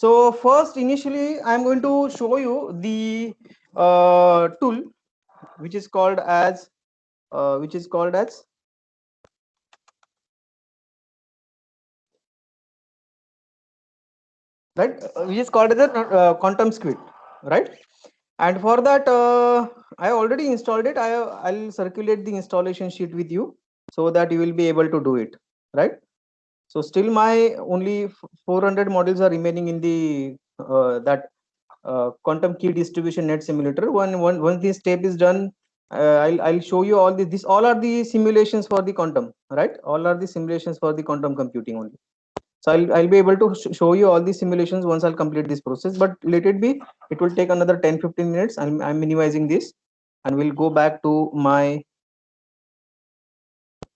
So first, initially, I'm going to show you the tool which is called as right, which is called as a quantum squid, right? And for that, I already installed it. I'll circulate the installation sheet with you so that you will be able to do it, right? So still my only 400 modules are remaining in the that quantum key distribution net simulator. Once this step is done, I'll show you all this. All are the simulations for the quantum, right? All are the simulations for the quantum computing only. So I'll be able to show you all these simulations once I'll complete this process, but let it be, it will take another 10-15 minutes. I'm minimizing this and we'll go back to my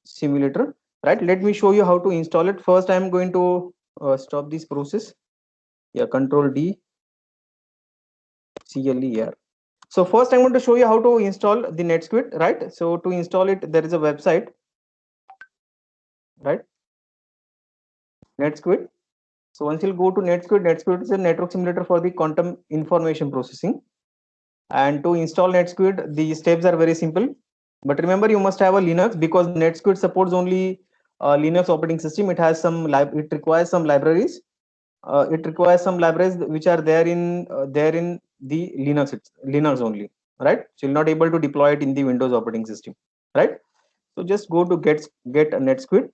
simulator, right? Let me show you how to install it. First, I'm going to stop this process. Yeah, Control D, CLER. So first I'm going to show you how to install the NetSquid, right? So to install it, there is a website, right? NetSquid. So once you go to NetSquid, NetSquid is a network simulator for the quantum information processing. And to install NetSquid, the steps are very simple. But remember, you must have a Linux because NetSquid supports only Linux operating system. It has some it requires some libraries. It requires some libraries which are there in the Linux only, right? So you're not able to deploy it in the Windows operating system, right? So just go to get a NetSquid,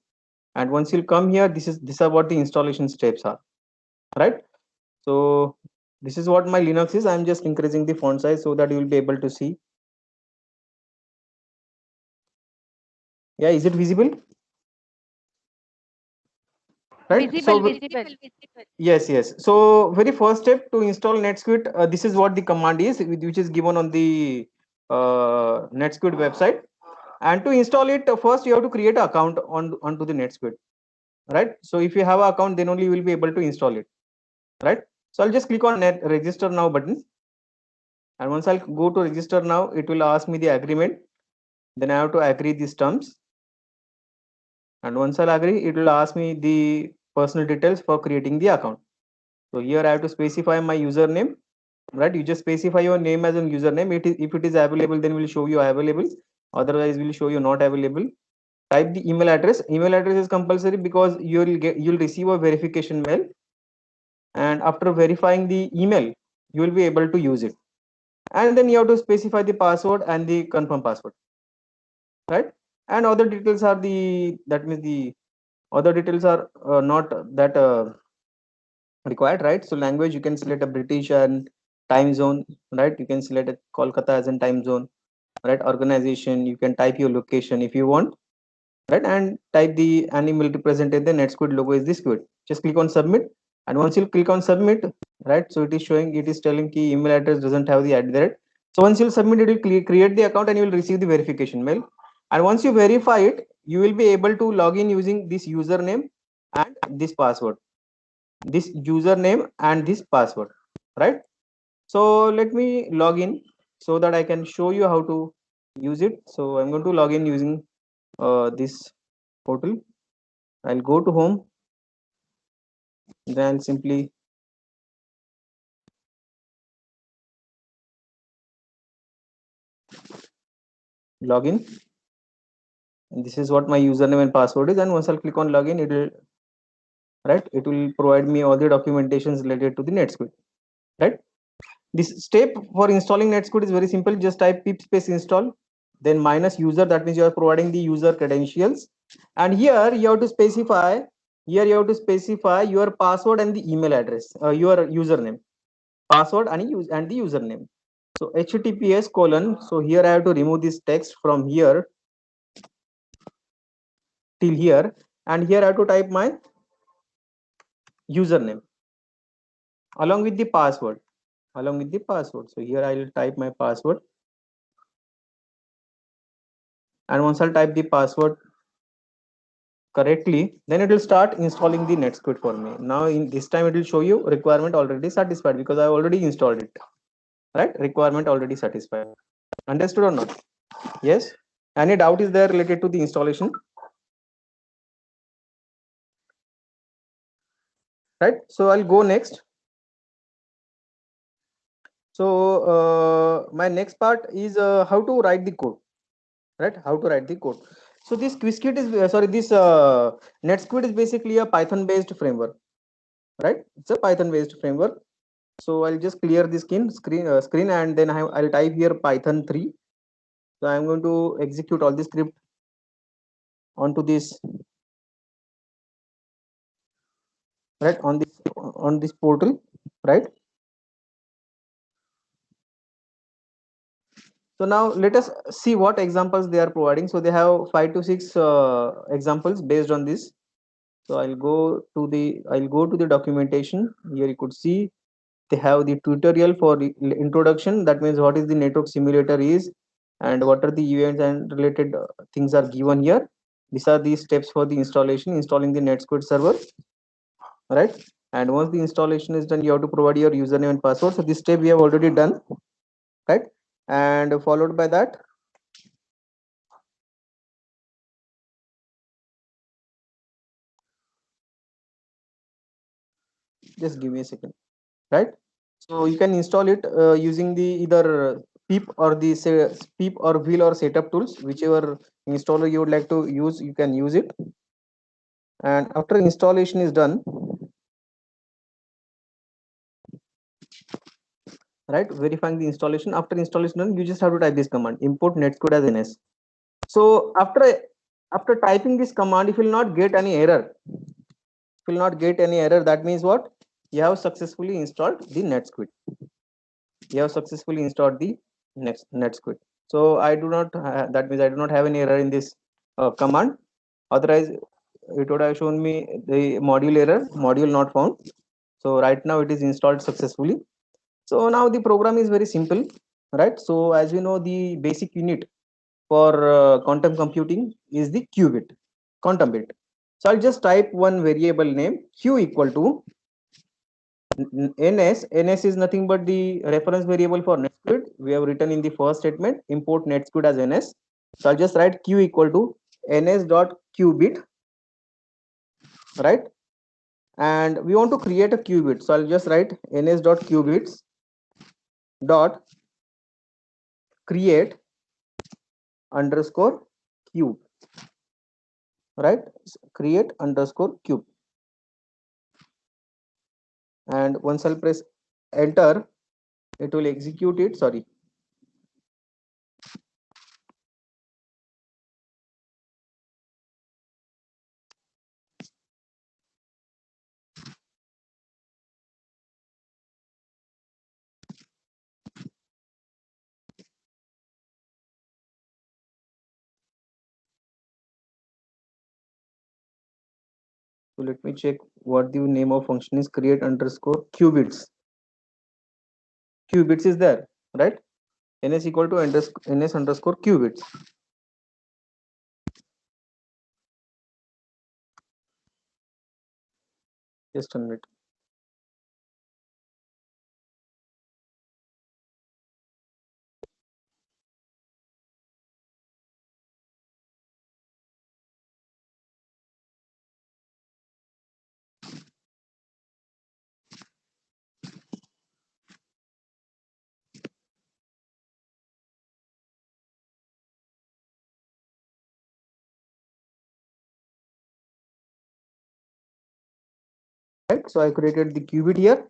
and once you'll come here, these are what the installation steps are, right? So this is what my Linux is. I'm just increasing the font size so that you will be able to see. Yeah, is it visible? Right. Visible, So visible. yes, yes. So very first step to install NetSquid, this is what the command is, which is given on the NetSquid website. And to install it, first you have to create an account onto the NetSquid, right? So if you have an account, then only you will be able to install it, right? So I'll just click on net register now button, and once I'll go to register now, it will ask me the agreement. Then I have to agree these terms, and once I'll agree, it will ask me the personal details for creating the account. So here I have to specify my username, right? You just specify your name as a username. If it is available, then will show you available. Otherwise, will show you not available. Type the email address. Email address is compulsory because you'll receive a verification mail, and after verifying the email, you will be able to use it. And then you have to specify the password and the confirm password, right? And other details are that means the other details are not that required, right? So language, you can select a British and time zone, right? You can select a Kolkata as in time zone, right? Organization, you can type your location if you want, right? And type the animal represented the NetSquid logo is this squid. Just click on submit, and once you click on submit, right? So it is telling key email address doesn't have the @ so once you submit, it will create the account and you will receive the verification mail. And once you verify it, you will be able to log in using this username and this password, this username and this password, right? So let me log in so that I can show you how to use it. So I'm going to log in using this portal. I'll go to home, then simply log in, and this is what my username and password is. And once I'll click on login, it will provide me all the documentations related to the NetSquid, right? This step for installing NetSquid is very simple. Just type pip space install, then minus user. That means you are providing the user credentials, and here you have to specify your password and the email address, your username, password and the username. So https colon. So here I have to remove this text from here till here, and here I have to type my username along with the password. So here I will type my password, and once I'll type the password correctly, then it will start installing the NetSquid for me. Now in this time it will show you requirement already satisfied because I already installed it, right? Requirement already satisfied. Understood or not? Yes. Any doubt is there related to the installation? Right. So I'll go next. So my next part is how to write the code, right? How to write the code. So this Qiskit is this NetSquid is basically a Python based framework, right? It's a Python based framework. So I'll just clear the screen and then I'll type here Python 3. So I'm going to execute all the script onto this, right, on this portal, right? So now let us see what examples they are providing. So they have 5 to 6 examples based on this. So I'll go to the documentation. Here you could see they have the tutorial for the introduction. That means what is the network simulator is, and what are the events and related things are given here. These are the steps for the installation, installing the NetSquid server, right? And once the installation is done, you have to provide your username and password. So this step we have already done, right? And followed by that, just give me a second, right? So you can install it using the either pip or the pip or wheel or setup tools, whichever installer you would like to use, you can use it. And after installation is done, right, verifying the installation, after installation done, you just have to type this command, import netsquid as ns. So after typing this command, if you will not get any error, that means what? You have successfully installed the netsquid. You have successfully installed the netsquid. So I do not that means I do not have any error in this command. Otherwise it would have shown me the module error, module not found. So right now it is installed successfully. So now the program is very simple, right? So as we know, the basic unit for quantum computing is the qubit, quantum bit. So I'll just type one variable name q equal to ns is nothing but the reference variable for netsquid. We have written in the first statement, import netsquid as ns. So I'll just write q equal to ns dot qubit, right? And we want to create a qubit, so I'll just write ns dot qubits dot create underscore cube, right? Create underscore cube. And once I'll press enter, it will execute it. Sorry. So let me check what the name of function is, create underscore qubits. Qubits is there, right? Ns equal to ns underscore qubits. Just a minute. Right, so I created the qubit here.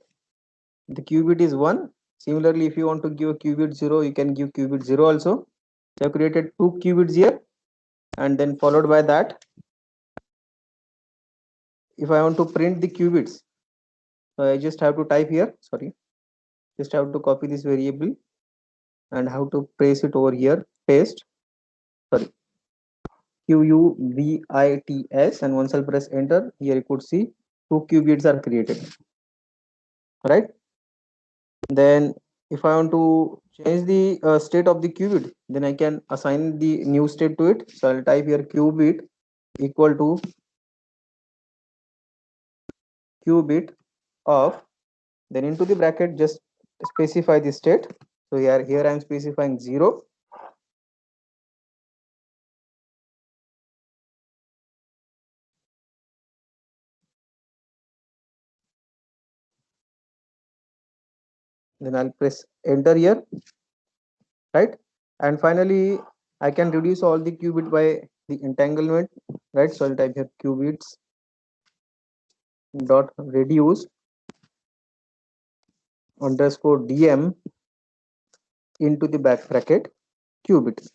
The qubit is 1. Similarly, if you want to give a qubit 0, you can give qubit 0 also. So I created 2 qubits here, and then followed by that, if I want to print the qubits, so I just have to type here, sorry, just have to copy this variable and how to paste it over here, paste, sorry, qubits, and once I'll press enter, here you could see 2 qubits are created, right? Then if I want to change the state of the qubit, then I can assign the new state to it. So I'll type here qubit equal to qubit of, then into the bracket just specify the state. So here I'm specifying 0. then I'll press enter here, right? And finally, I can reduce all the qubit by the entanglement, right? So I'll type here qubits dot reduce underscore dm into the back bracket qubit.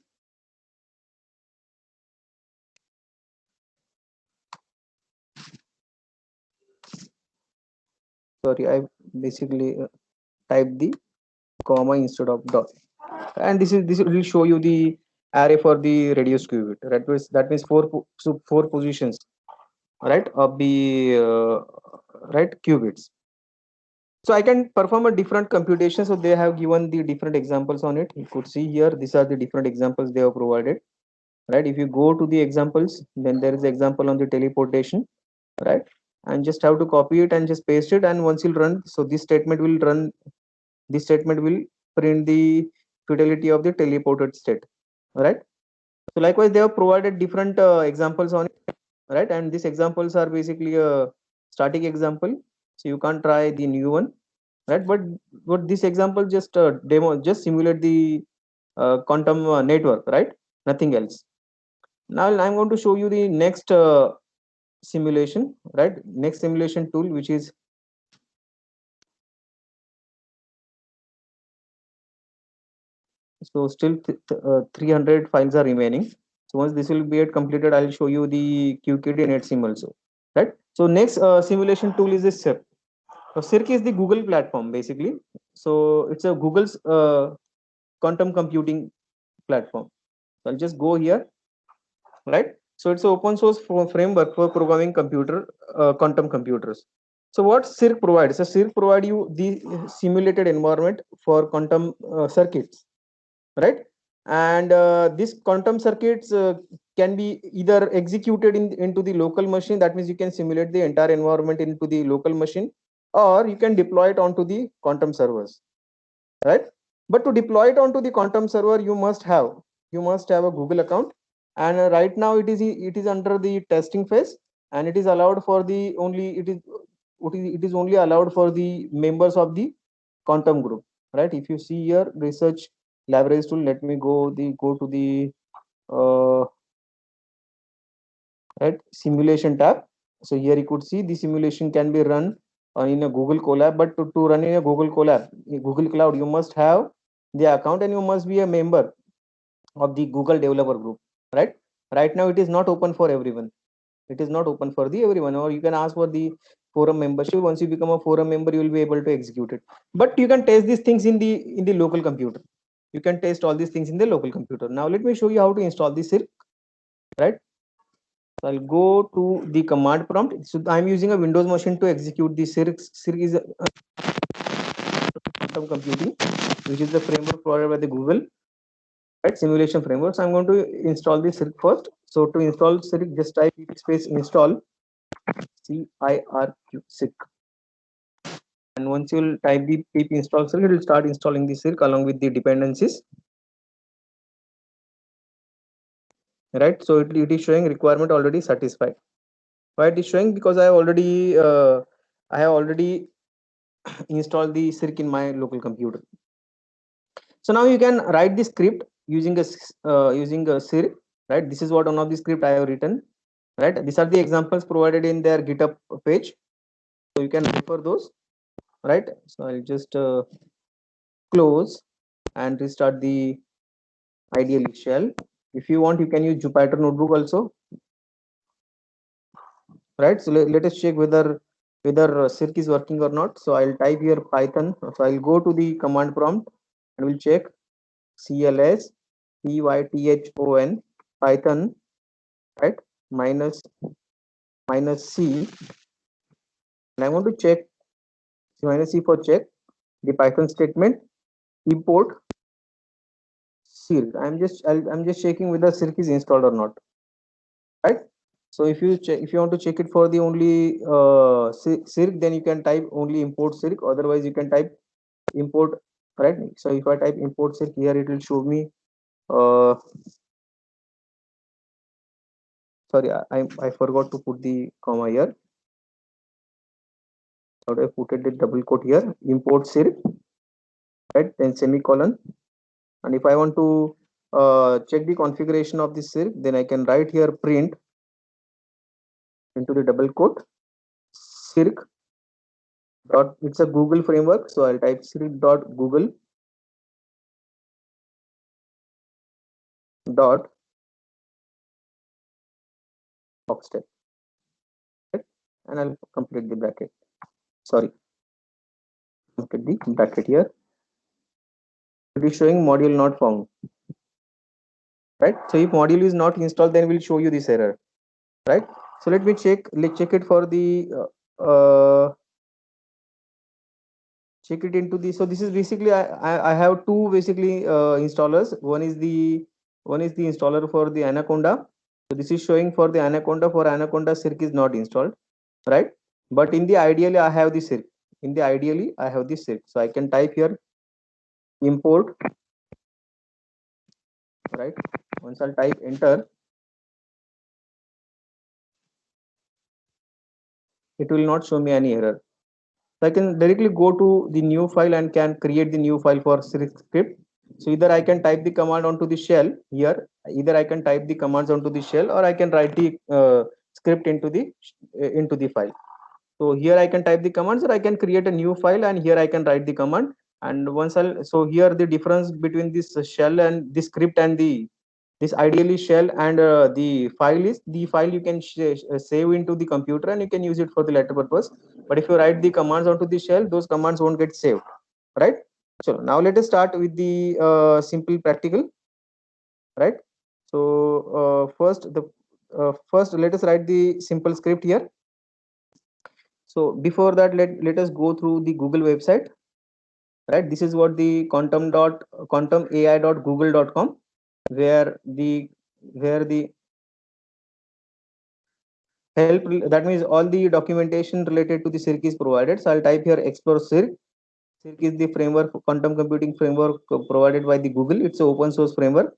Sorry, I basically type the comma instead of dot, and this will show you the array for the reduced qubit. That means four positions, right, of the right qubits. So I can perform a different computation. So they have given the different examples on it. You could see here, these are the different examples they have provided, right? If you go to the examples, then there is example on the teleportation, right? And just have to copy it and just paste it. And once you run, so this statement will run, this statement will print the fidelity of the teleported state, right? So likewise, they have provided different examples on it, right? And these examples are basically a static example. So you can't try the new one, right? But this example just demo, just simulate the quantum network, right? Nothing else. Now I'm going to show you the next simulation, right? Next simulation tool, which is, so still 300 files are remaining. So once this will be completed, I'll show you the QKD NetSim also, right? So next simulation tool is this SIRC. So SIRC is the Google platform basically. So it's a Google's quantum computing platform. So I'll just go here, right? So it's an open source framework for programming quantum computers. So what SIRC provides? So SIRC provide you the simulated environment for quantum circuits, right? And these quantum circuits can be either executed into the local machine. That means you can simulate the entire environment into the local machine, or you can deploy it onto the quantum servers, right? But to deploy it onto the quantum server, you must have a Google account, and right now it is under the testing phase, and it is allowed for the only it is only allowed for the members of the quantum group, right? If you see here, research libraries tool, let me go to the uh, right, simulation tab. So here you could see the simulation can be run in a Google Colab, but to run in a Google Colab, in Google Cloud, you must have the account and you must be a member of the Google developer group, right? Right now it is not open for everyone. It is not open for the everyone, or you can ask for the forum membership. Once you become a forum member, you will be able to execute it. But you can test these things in the local computer. You can test all these things in the local computer. Now let me show you how to install the SIRC, right? So I'll go to the command prompt. So I'm using a Windows machine to execute the SIRC. SIRC is a quantum computing, which is the framework provided by the Google, right? Simulation framework. So I'm going to install the SIRC first. So to install SIRC, just type space install CIRQ. And once you'll type the pip install SIRC, it will start installing the SIRC along with the dependencies, right? So it is showing requirement already satisfied. Why it is showing? Because I have already installed the SIRC in my local computer. So now you can write the script using a SIRC, right? This is what one of the script I have written, right? These are the examples provided in their GitHub page, so you can refer those, right? So I'll just close and restart the ideal shell. If you want, you can use Jupyter notebook also, right? So let us check whether SIRC is working or not. So I'll type here Python. So I'll go to the command prompt and we'll check CLS Python, Python, right? Minus C, and I want to check minus C for check the Python statement import SIRC. I'm just checking whether SIRC is installed or not, right? So if you want to check it for the only SIRC, then you can type only import SIRC. Otherwise, you can type import, right? So if I type import SIRC here, it will show me. Sorry, I forgot to put the comma here. How do I put it? The double quote here. Import SIRC. right? Then semicolon. And if I want to check the configuration of the circ, then I can write here print into the double quote circ dot, it's a Google framework, so I'll type circ dot Google dot Foxtel, right? And I'll complete the bracket. Sorry, complete the bracket here. It is showing module not found, right? So if module is not installed, then we'll show you this error, right? So let me check. Let's check it for the check it into the. So this is basically I have two basically installers. One is the installer for the Anaconda. So this is showing for the Anaconda. For Anaconda, circ is not installed, right? But in the ideally I have the circ. In the ideally I have the circ. So I can type here import, right? Once I'll type enter, it will not show me any error. So I can directly go to the new file and can create the new file for script. So either I can type the command onto the shell here, either I can type the commands onto the shell, or I can write the script into the file. So here I can type the commands, or I can create a new file, and here I can write the command. And once I'll, so here the difference between this shell and the script and the this ideally shell and the file is the file you can save into the computer and you can use it for the later purpose. But if you write the commands onto the shell, those commands won't get saved, right? So now let us start with the simple practical, right? So first let us write the simple script here. So before that, let us go through the Google website, right? This is what the quantumai.google.com, where the help, that means all the documentation related to the circ is provided. So I'll type here explore circ. Circ is the framework, quantum computing framework provided by the Google. It's an open source framework.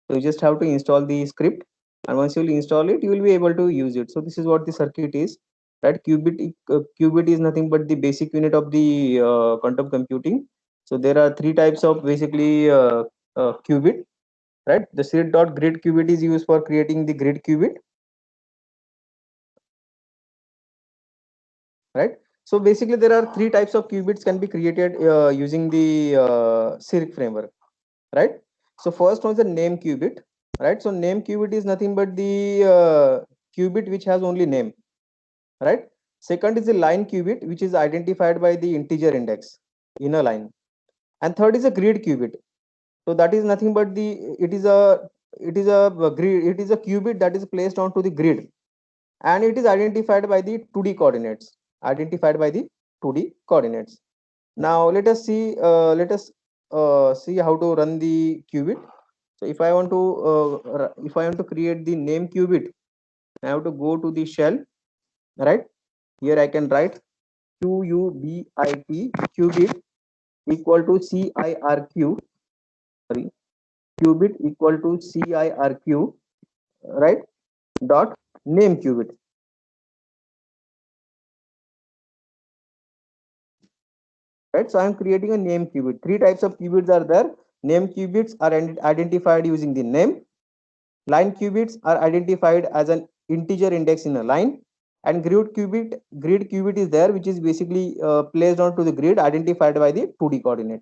So you just have to install the script, and once you will install it, you will be able to use it. So this is what the circuit is, right? Qubit is nothing but the basic unit of the quantum computing. So there are three types of basically qubit, right? The circ dot grid qubit is used for creating the grid qubit, right? So basically there are three types of qubits can be created using the circ framework, right? So first one is the name qubit, right? So name qubit is nothing but the qubit which has only name, right? Second is the line qubit, which is identified by the integer index in a line. And third is a grid qubit. So that is nothing but the it is a qubit that is placed onto the grid, and it is identified by the 2D coordinates. Identified by the 2D coordinates. Now let us see how to run the qubit. So if I want to create the name qubit, I have to go to the shell, right? Here I can write qubit qubit equal to cirq, sorry, qubit equal to cirq, right? Dot name qubit, right? So I'm creating a name qubit. Three types of qubits are there. Name qubits are identified using the name. Line qubits are identified as an integer index in a line, and grid qubit is there, which is basically placed onto the grid, identified by the 2D coordinate.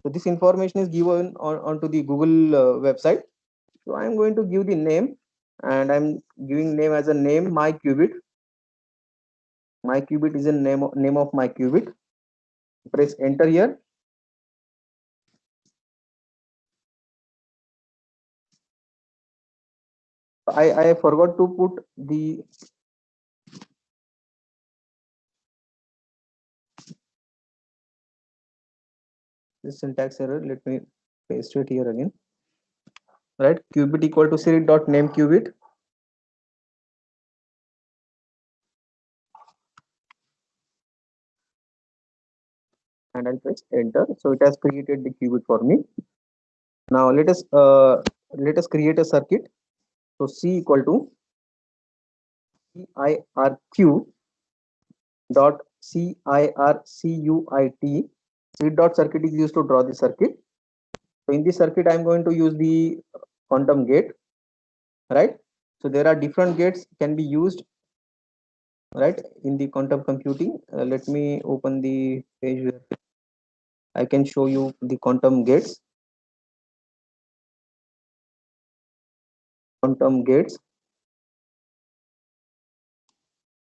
So this information is given onto the Google website. So I'm going to give the name, and I'm giving name as a name my qubit. My qubit is a name of my qubit. Press enter here. I forgot to put the syntax error. Let me paste it here again. Right, qubit equal to circ dot name qubit, and I'll press enter. So it has created the qubit for me. Now let us create a circuit. So C equal to CIRQ dot CIRCUIT Seed dot circuit is used to draw the circuit. So in this circuit, I'm going to use the quantum gate, right? So there are different gates can be used, right, in the quantum computing. Let me open the page where I can show you the quantum gates. Quantum gates,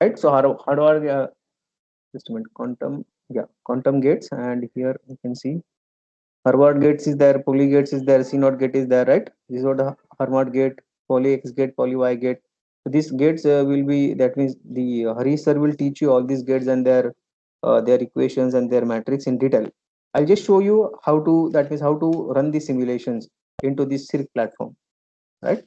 right? So how do I just a minute, quantum gates, and here you can see Harvard gates is there, poly gates is there, C naught gate is there, right? This is what the Harvard gate, poly X gate, poly Y gate. So these gates will be, that means the Harish sir will teach you all these gates and their equations and their matrix in detail. I'll just show you how to, that means how to run the simulations into this Circ platform, right?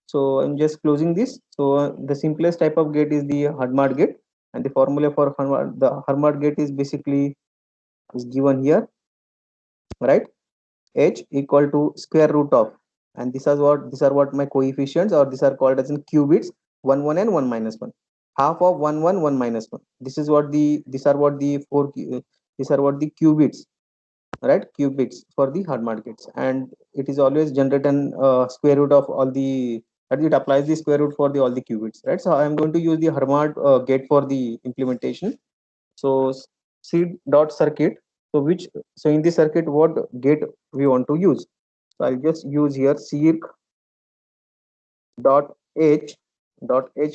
So I'm just closing this. So the simplest type of gate is the Harvard gate, and the formula for the Harvard gate is basically is given here, right? H equal to square root of, and these are what my coefficients, or these are called as in qubits, 1 1 and 1 minus 1, half of 1 1 1 minus 1. This is what the these are what the these are what the qubits, right? Qubits for the Harvard gates, and it is always generated square root of all the, and it applies the square root for the all the qubits, right? So I am going to use the Harvard gate for the implementation. So C dot circuit. So which, so in this circuit, what gate we want to use? So I'll just use here circ dot h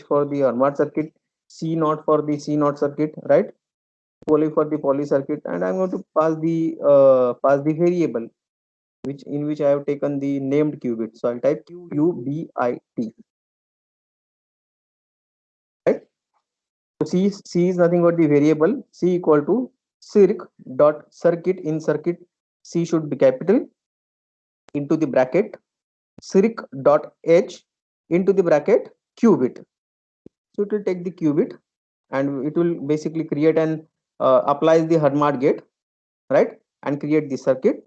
for the Harvard circuit, C naught for the C naught circuit, right? Poly for the poly circuit, and I'm going to pass the variable which in which I have taken the named qubit. So I'll type QUBIT, right? So C is nothing but the variable. C equal to circ dot circuit, in circuit C should be capital, into the bracket circ dot h, into the bracket qubit. So it will take the qubit, and it will basically create and applies the Harvard gate, right, and create the circuit.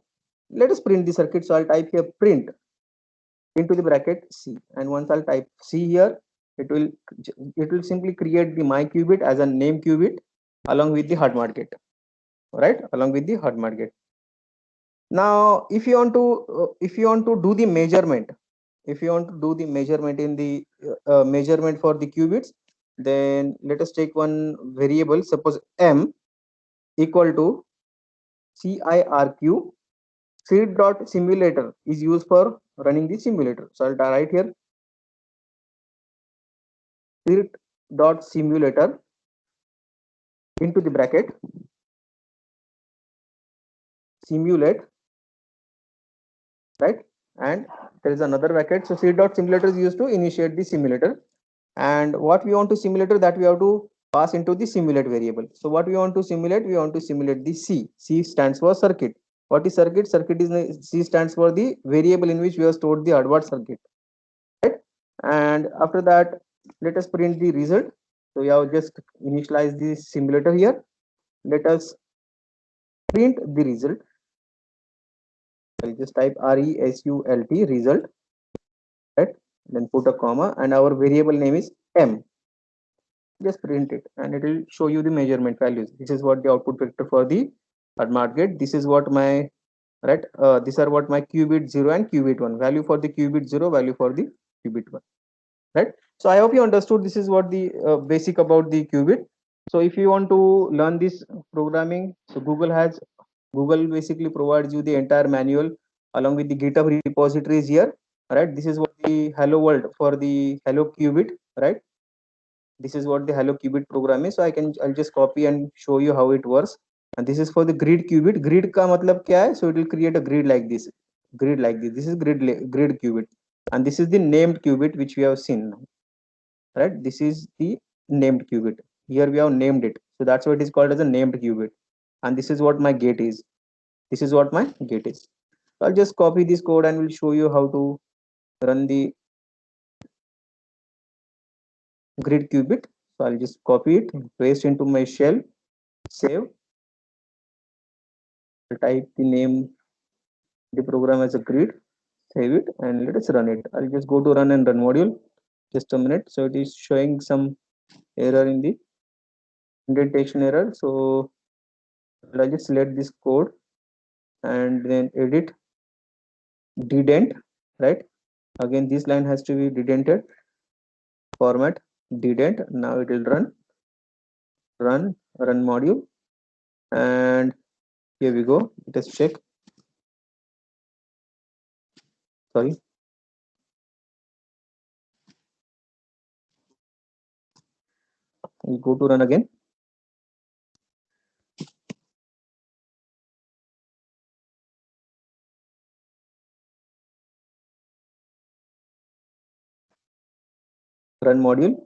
Let us print the circuit. So I'll type here print into the bracket C, and once I'll type C here, it will simply create the my qubit as a name qubit along with the Harvard gate, right, along with the Harvard gate. Now if you want to do the measurement, if you want to do the measurement in the measurement for the qubits, then let us take one variable, suppose m equal to CIRQ. Seed dot simulator is used for running the simulator. So I'll write here seed dot simulator into the bracket simulate, right? And there is another bracket. So seed dot simulator is used to initiate the simulator, and what we want to simulate, that we have to pass into the simulate variable. So what we want to simulate, we want to simulate the C stands for circuit. What is circuit? Circuit is C stands for the variable in which we have stored the Harvard circuit, right? And after that, let us print the result. So we have just initialize the simulator here. Let us print the result. I'll just type result result, right? Then put a comma, and our variable name is m. Just print it, and it will show you the measurement values. This is what the output vector for the Harvard gate. This is what my, right, these are what my qubit 0 and qubit 1 value for the qubit 0, value for the qubit 1, right? So I hope you understood. This is what the basic about the qubit. So if you want to learn this programming, so Google basically provides you the entire manual along with the GitHub repositories here, right? This is what the hello world for the hello qubit, right? This is what the hello qubit program is. So I'll just copy and show you how it works. And this is for the grid qubit. Grid ka matlab kya hai? So it will create a grid like this, this is grid qubit, and this is the named qubit which we have seen now, right? This is the named qubit. Here we have named it, so that's why it is called as a named qubit. And this is what my gate is. This is what my gate is. So I'll just copy this code and will show you how to run the grid qubit. So I'll just copy it, paste into my shell, save. I'll type the name, the program as a grid, save it, and let us run it. I'll just go to run and run module. Just a minute. So it is showing some error in the indentation error. So I'll just select this code and then edit dedent, right? Again, this line has to be dedented, format dedent. Now it will run module, and here we go. Let us check. Sorry. We go to run again. Run module.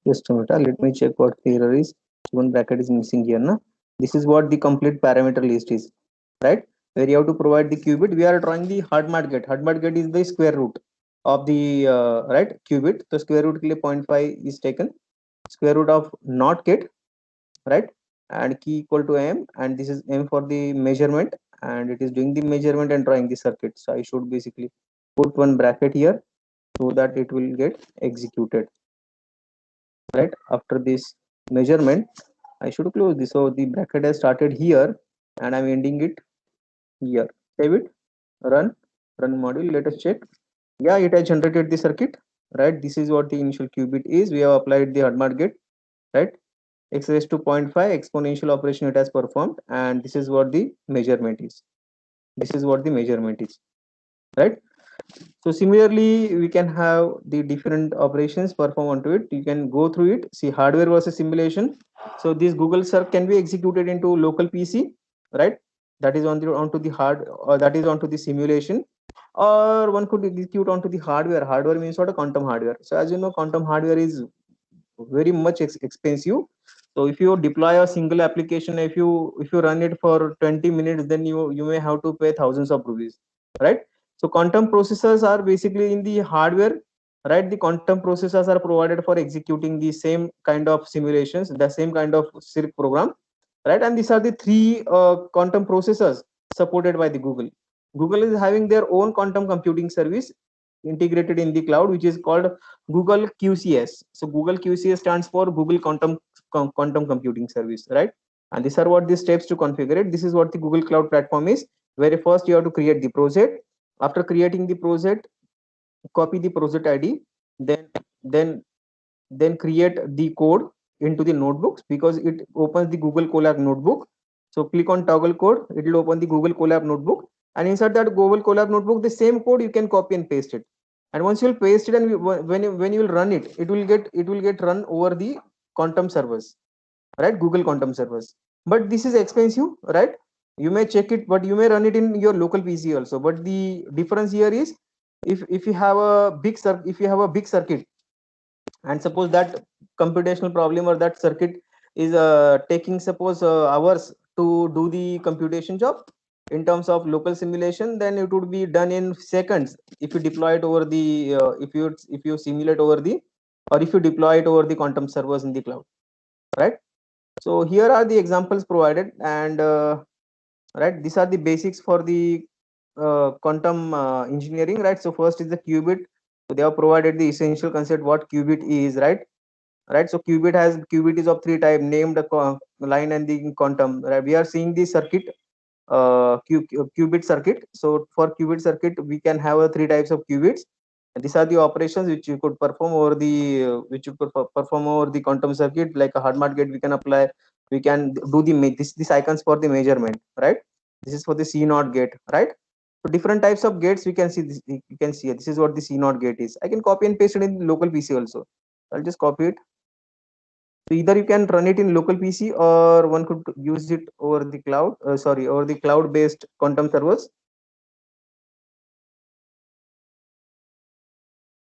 Just a minute. Let me check what the error is. One bracket is missing here. Na? This is what the complete parameter list is, right? Where you have to provide the qubit. We are drawing the hard gate. Hard gate is the square root of the right qubit. So square root ke liye 0.5 is taken. Square root of not gate, right? And key equal to m, and this is m for the measurement, and it is doing the measurement and drawing the circuit. So I should basically put one bracket here so that it will get executed. Right after this measurement, I should close this. So the bracket has started here and I'm ending it here. Save it, run module. Let us check. Yeah, it has generated the circuit, right? This is what the initial qubit is. We have applied the Hadamard gate, right? X raised to 0.5 exponential operation it has performed, and this is what the measurement is. This is what the measurement is, right? So similarly, we can have the different operations perform onto it. You can go through it, see hardware versus simulation. So this Google search can be executed into local PC, right? That is onto the hard, or that is onto the simulation, or one could execute onto the hardware. Hardware means what? A quantum hardware. So as you know, quantum hardware is very much expensive. So if you deploy a single application, if you run it for 20 minutes, then you may have to pay thousands of rupees, right? So quantum processors are basically in the hardware, right? The quantum processors are provided for executing the same kind of simulations, the same kind of circ program, right? And these are the three quantum processors supported by the Google. Google is having their own quantum computing service integrated in the cloud, which is called Google QCS. So Google QCS stands for Google Quantum Computing Service, right? And these are what the steps to configure it. This is what the Google Cloud Platform is. Where first you have to create the project. After creating the project, copy the project ID, then then then create the code into the notebooks, because it opens the Google Colab notebook. So click on toggle code, it will open the Google Colab notebook, and inside that Google Colab notebook, the same code you can copy and paste it. And once you will paste it, and when you will run it, it will get run over the quantum servers, right? Google quantum servers. But this is expensive, right? You may check it, but you may run it in your local PC also. But the difference here is, if you have a big circuit, and suppose that computational problem or that circuit is taking suppose hours to do the computation job in terms of local simulation, then it would be done in seconds if you deploy it over the if you simulate over the, or if you deploy it over the quantum servers in the cloud, right? So here are the examples provided, and right, these are the basics for the quantum engineering, right? So first is the qubit. So they have provided the essential concept what qubit is, right? So qubit is of three type, named line and the quantum, right? We are seeing the circuit, qubit circuit. So for qubit circuit, we can have three types of qubits. And these are the operations which you could perform over the perform over the quantum circuit, like a Hadamard gate. We can apply, we can do the this icons for the measurement, right? This is for the C naught gate, right? So different types of gates we can see. This you can see this is what the C naught gate is. I can copy and paste it in local PC also. I'll just copy it. So either you can run it in local PC, or one could use it over the cloud, sorry, over the cloud based quantum servers.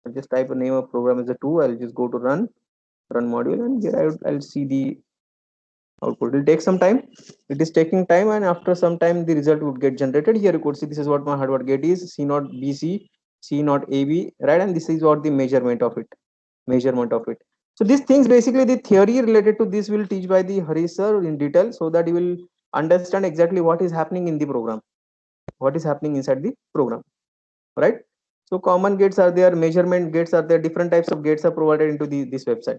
I'll just type a name of program as a 2. I'll just go to run module, and here I'll see the output. It will take some time. It is taking time, and after some time the result would get generated. Here you could see this is what my hardware gate is, C naught BC, C naught AB, right? And this is what the measurement of it. So these things, basically the theory related to this will teach by the Harish sir in detail, so that you will understand exactly what is happening in the program, what is happening inside the program, right? So common gates are there, measurement gates are there, different types of gates are provided into this website.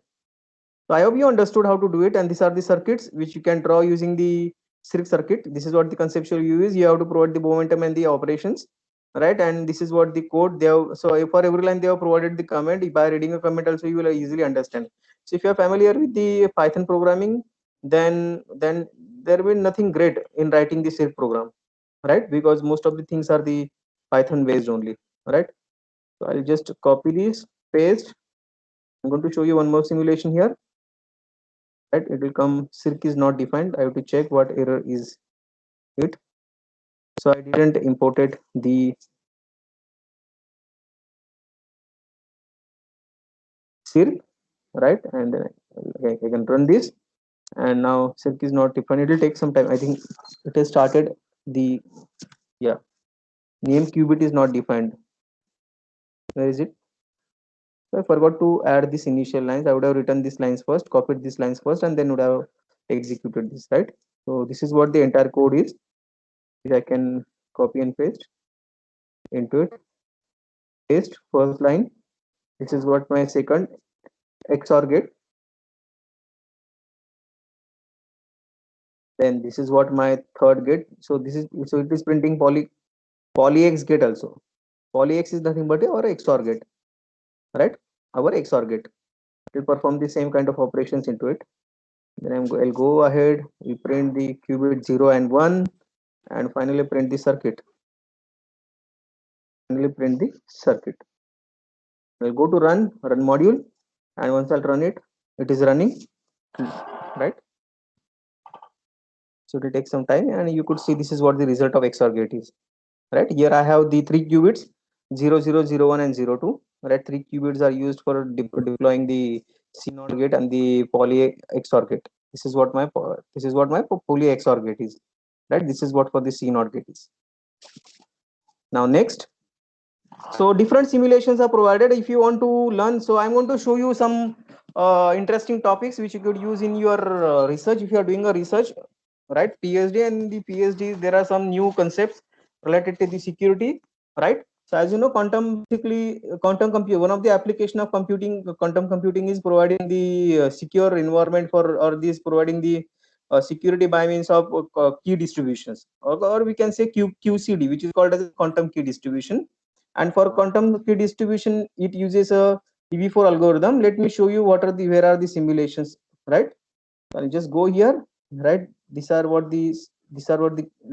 So I hope you understood how to do it, and these are the circuits which you can draw using the circuit. This is what the conceptual view is. You have to provide the momentum and the operations, right? And this is what the code they have. So for every line they have provided the comment. By reading a comment also you will easily understand. So if you are familiar with the Python programming, then there will be nothing great in writing the Circ program, right? Because most of the things are the Python based only, right? So I'll just copy this, paste. I'm going to show you one more simulation here, right? It will come circ is not defined. I have to check what error is it. So I didn't imported the circ, right? And then I can run this, and now circ is not defined. It will take some time. I think it has started the, yeah, name qubit is not defined. Where is it? So I forgot to add this initial lines. I would have written these lines first, copied these lines first, and then would have executed this, right? So this is what the entire code is. I can copy and paste into it. Paste first line. This is what my second XOR gate. Then this is what my third gate. So this is, so it is printing poly X gate also. Poly X is nothing but our XOR gate, right? Our XOR gate. It will perform the same kind of operations into it. Then I'll go ahead, we print the qubit 0 and 1, and finally print the circuit. Finally print the circuit. I'll go to run module, and once I'll run it, it is running, right? So it will take some time, and you could see this is what the result of XOR gate is, right? Here I have the three qubits, 0 0 0 1 and 0 2, right? Three qubits are used for deploying the CNOT gate and the poly XOR gate. This is what my poly XOR gate is, right? This is what for the CNOT gate is. Now next, so different simulations are provided if you want to learn. So I'm going to show you some interesting topics which you could use in your research if you are doing a research, right? PhD, and the PhD there are some new concepts related to the security, right? So as you know, quantum, basically quantum compute, one of the application of computing, quantum computing is providing the secure environment for, or this providing the security by means of key distributions, or we can say QCD, which is called as quantum key distribution. And for quantum key distribution, it uses a PV4 algorithm. Let me show you what are the, where are the simulations, right? I'll just go here, right? These are what the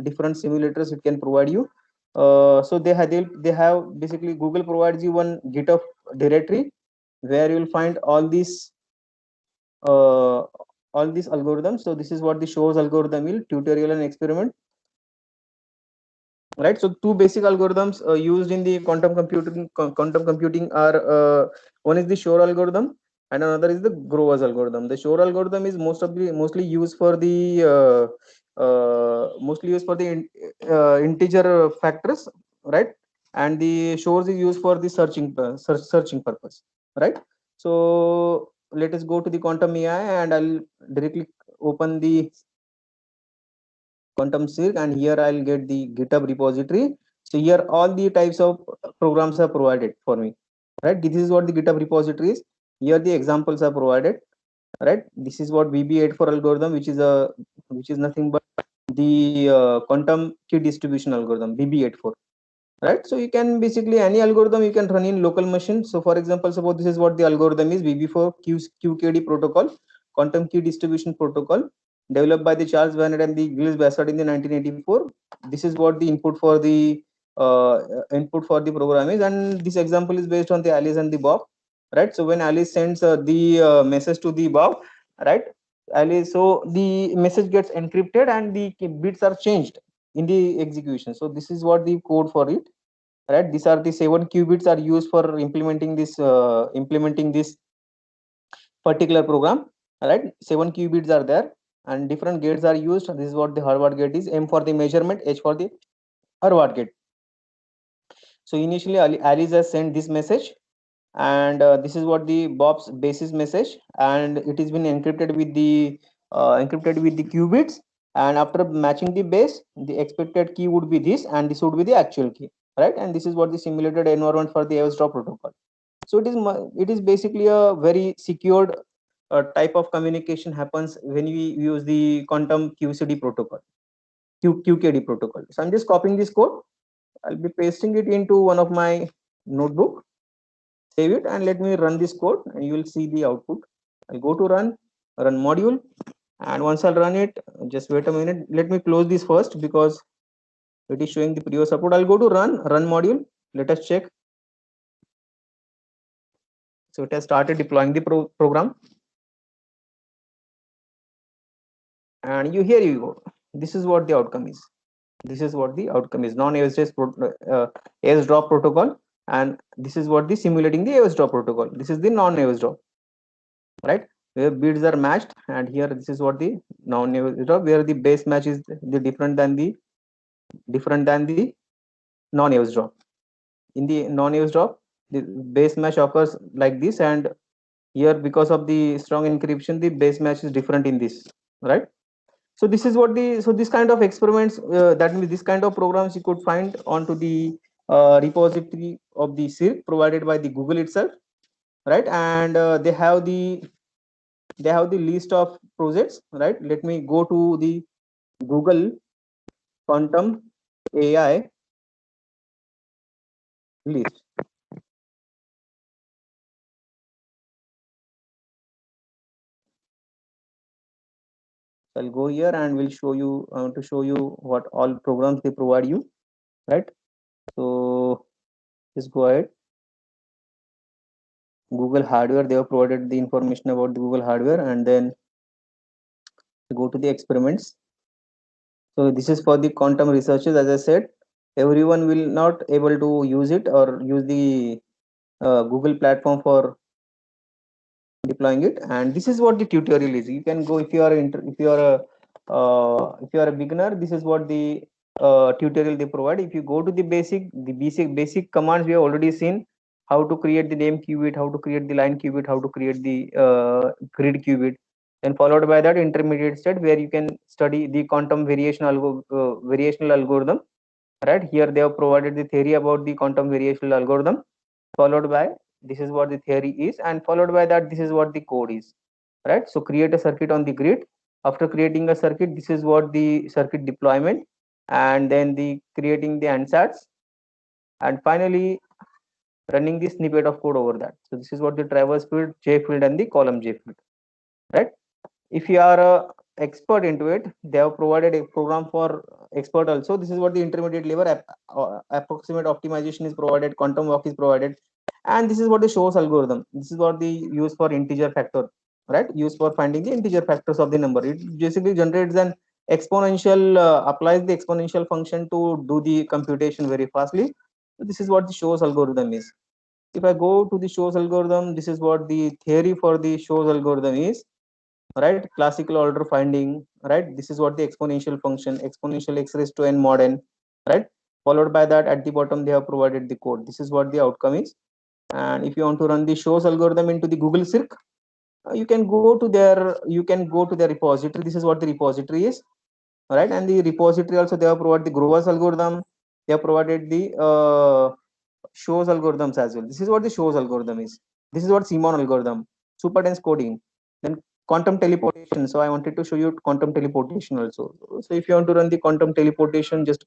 different simulators it can provide you. So they have basically, Google provides you one GitHub directory where you will find all these algorithms. So this is what the shows algorithm will, tutorial and experiment, right? So two basic algorithms used in the quantum computing are, one is the Shor algorithm and another is the Grover's algorithm. The Shor algorithm is mostly used for the integer factors, right? And the Shor's is used for the searching purpose, right? So let us go to the quantum AI, and I'll directly open the quantum circ, and here I'll get the GitHub repository. So here all the types of programs are provided for me, right? This is what the GitHub repository is. Here the examples are provided, right? This is what VB84 algorithm, which is nothing but the quantum key distribution algorithm, VB84, right? So you can basically, any algorithm you can run in local machine. So for example, suppose this is what the algorithm is, VB4 QKD protocol, quantum key distribution protocol, developed by the Charles Bernard and the Gilles Bassard in the 1984. This is what the uh, input for the program is, and this example is based on the Alice and the Bob, right? So when Alice sends the message to the Bob, right? Alice, so the message gets encrypted and the bits are changed in the execution. So this is what the code for it, right? These are the 7 qubits are used for implementing this particular program, right? 7 qubits are there, and different gates are used. This is what the Harvard gate is. M for the measurement, H for the Harvard gate. So initially Alice has sent this message, and this is what the Bob's basis message, and it is been encrypted with the qubits, and after matching the base, the expected key would be this, and this would be the actual key, right? And this is what the simulated environment for the airdrop protocol. So it is basically a very secured type of communication happens when we use the quantum QCD protocol, QKD protocol. So I'm just copying this code. I'll be pasting it into one of my notebook, save it, and let me run this code, and you will see the output. I'll go to run module, and once I'll run it, just wait a minute. Let me close this first because it is showing the previous output. I'll go to run module. Let us check. So it has started deploying the program, and here you go. This is what the outcome is. This is what the outcome is: non-airdrop protocol, and this is what the simulating the airdrop protocol. This is the non-airdrop, right? Where bits are matched, and here this is what the non-airdrop, where the base match is the different than the non-airdrop. In the non-airdrop, the base match occurs like this, and here because of the strong encryption, the base match is different in this, right? So this is what the, so this kind of experiments, that means this kind of programs you could find onto the repository of the circ provided by the Google itself, right? And they have the list of projects, right? Let me go to the Google quantum AI list. So I'll go here and will show you, to show you what all programs they provide you, right? So just go ahead. Google hardware, they have provided the information about the Google hardware, and then go to the experiments. So this is for the quantum researchers. As I said, everyone will not able to use it or use the Google platform for deploying it. And this is what the tutorial is. You can go if you are if you are a beginner. This is what the tutorial they provide. If you go to the basic commands, we have already seen how to create the name qubit, how to create the line qubit, how to create the grid qubit. Then followed by that intermediate step where you can study the quantum variational algorithm. Right here they have provided the theory about the quantum variational algorithm, followed by this is what the theory is, and followed by that this is what the code is, right? So create a circuit on the grid. After creating a circuit, this is what the circuit deployment, and then the creating the ansatz, and finally running the snippet of code over that. So this is what the traverse field, J field, and the column J field, right? If you are a expert into it, they have provided a program for expert also. This is what the intermediate level approximate optimization is provided, quantum walk is provided, and this is what the shows algorithm. This is what the use for integer factor, right? Used for finding the integer factors of the number. It basically generates an exponential, applies the exponential function to do the computation very fastly. So this is what the shows algorithm is. If I go to the shows algorithm, this is what the theory for the shows algorithm is, right? Classical order finding, right? This is what the exponential function, exponential x raised to n mod n, right? Followed by that, at the bottom they have provided the code. This is what the outcome is. And if you want to run the shows algorithm into the Google circ, you can go to their repository. This is what the repository is, right? And the repository also, they have provided the Grover's algorithm. They have provided the shows algorithms as well. This is what the shows algorithm is. This is what Simon algorithm, super dense coding, then quantum teleportation. So I wanted to show you quantum teleportation also. So if you want to run the quantum teleportation, just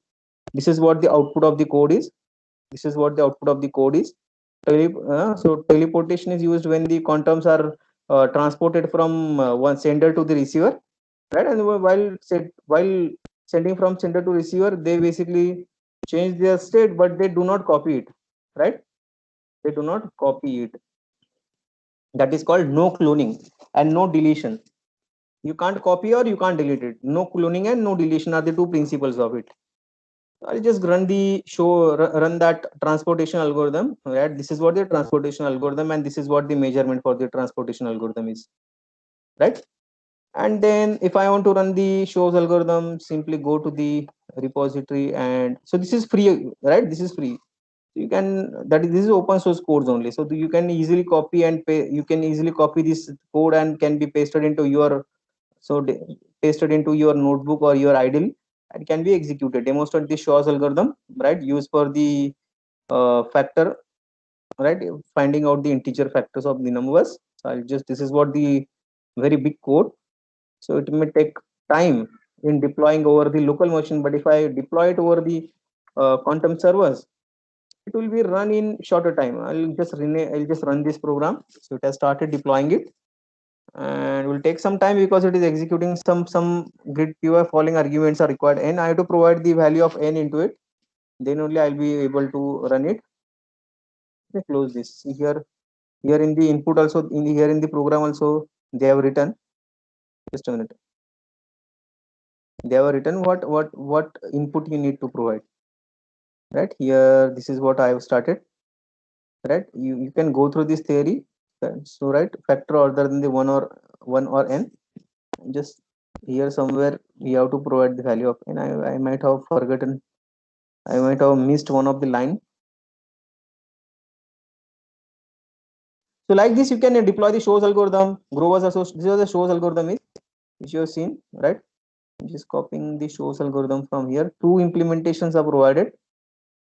this is what the output of the code is. This is what the output of the code is. So teleportation is used when the quantums are transported from one sender to the receiver, right? And while sending from sender to receiver, they basically change their state, but they do not copy it, right? They do not copy it. That is called no cloning and no deletion. You can't copy or you can't delete it. No cloning and no deletion are the two principles of it. I'll just run that transportation algorithm, right? This is what the transportation algorithm, and this is what the measurement for the transportation algorithm is, right? And then if I want to run the shows algorithm, simply go to the repository, and so this is free, right? This is free. You can, this is open source codes only, so you can easily copy and you can easily copy this code and can be pasted into your, pasted into your notebook or your idle, and can be executed. Demonstrate the shows algorithm, right, used for the factor, right, finding out the integer factors of the numbers. So I'll just, this is what the very big code, so it may take time in deploying over the local machine, but if I deploy it over the quantum servers, it will be run in shorter time. I'll just run this program. So it has started deploying it, and will take some time because it is executing some grid pure falling arguments are required, and I have to provide the value of n into it, then only I'll be able to run it. Okay, close this. See here, here in the input also, in the, here in the program also, they have written, just a minute, they have written what input you need to provide, right here. This is what I have started, right. You can go through this theory. So right, factor other than the one or n, just here somewhere we have to provide the value of n. I might have forgotten, I might have missed one of the line. So like this you can deploy the shows algorithm. Grover's also, this is the shows algorithm is, which you have seen, right. I'm just copying the shows algorithm from here. Two implementations are provided,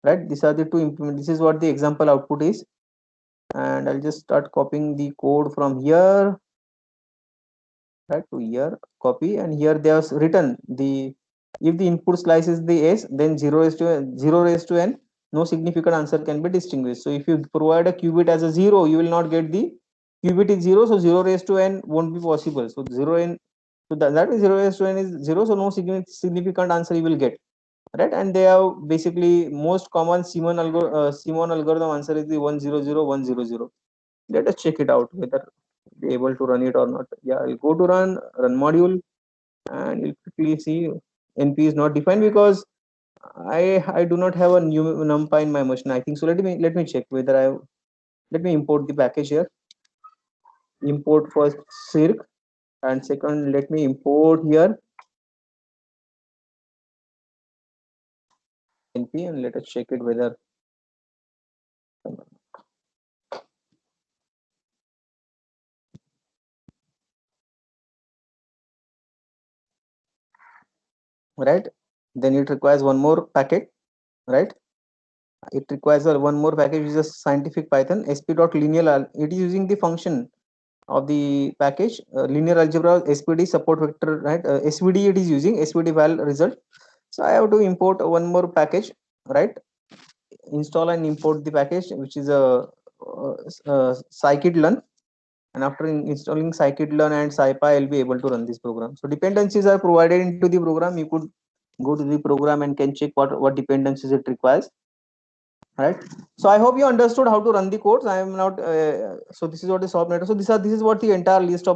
right. These are the two implement, this is what the example output is, and I'll just start copying the code from here, right, to here, copy, and here they have written the, if the input slice is the s, then 0 raised to n, no significant answer can be distinguished. So if you provide a qubit as a 0, you will not get the qubit is 0, so 0 raised to n won't be possible. So 0 n, so that is 0 raised to n is 0, so no significant answer you will get, right. And they have basically most common Simon algorithm answer is the 100 100. Let us check it out whether be able to run it or not. Yeah, I'll go to run module, and you'll quickly see np is not defined because I do not have a new numpy in my machine, I think. So let me check whether I, let me import the package here. Import first circ, and second let me import here np, and let us check it whether, right. Then it requires one more packet, right. It requires one more package, which is a scientific python sp.linear. It is using the function of the package, linear algebra spd support vector, right. Svd it is using svd val result. So I have to import one more package, right. Install and import the package, which is scikit-learn, and after installing scikit-learn and scipy, I'll be able to run this program. So dependencies are provided into the program. You could go to the program and can check what dependencies it requires, right. So I hope you understood how to run the codes. I am not so this is what the software, so this is what the entire list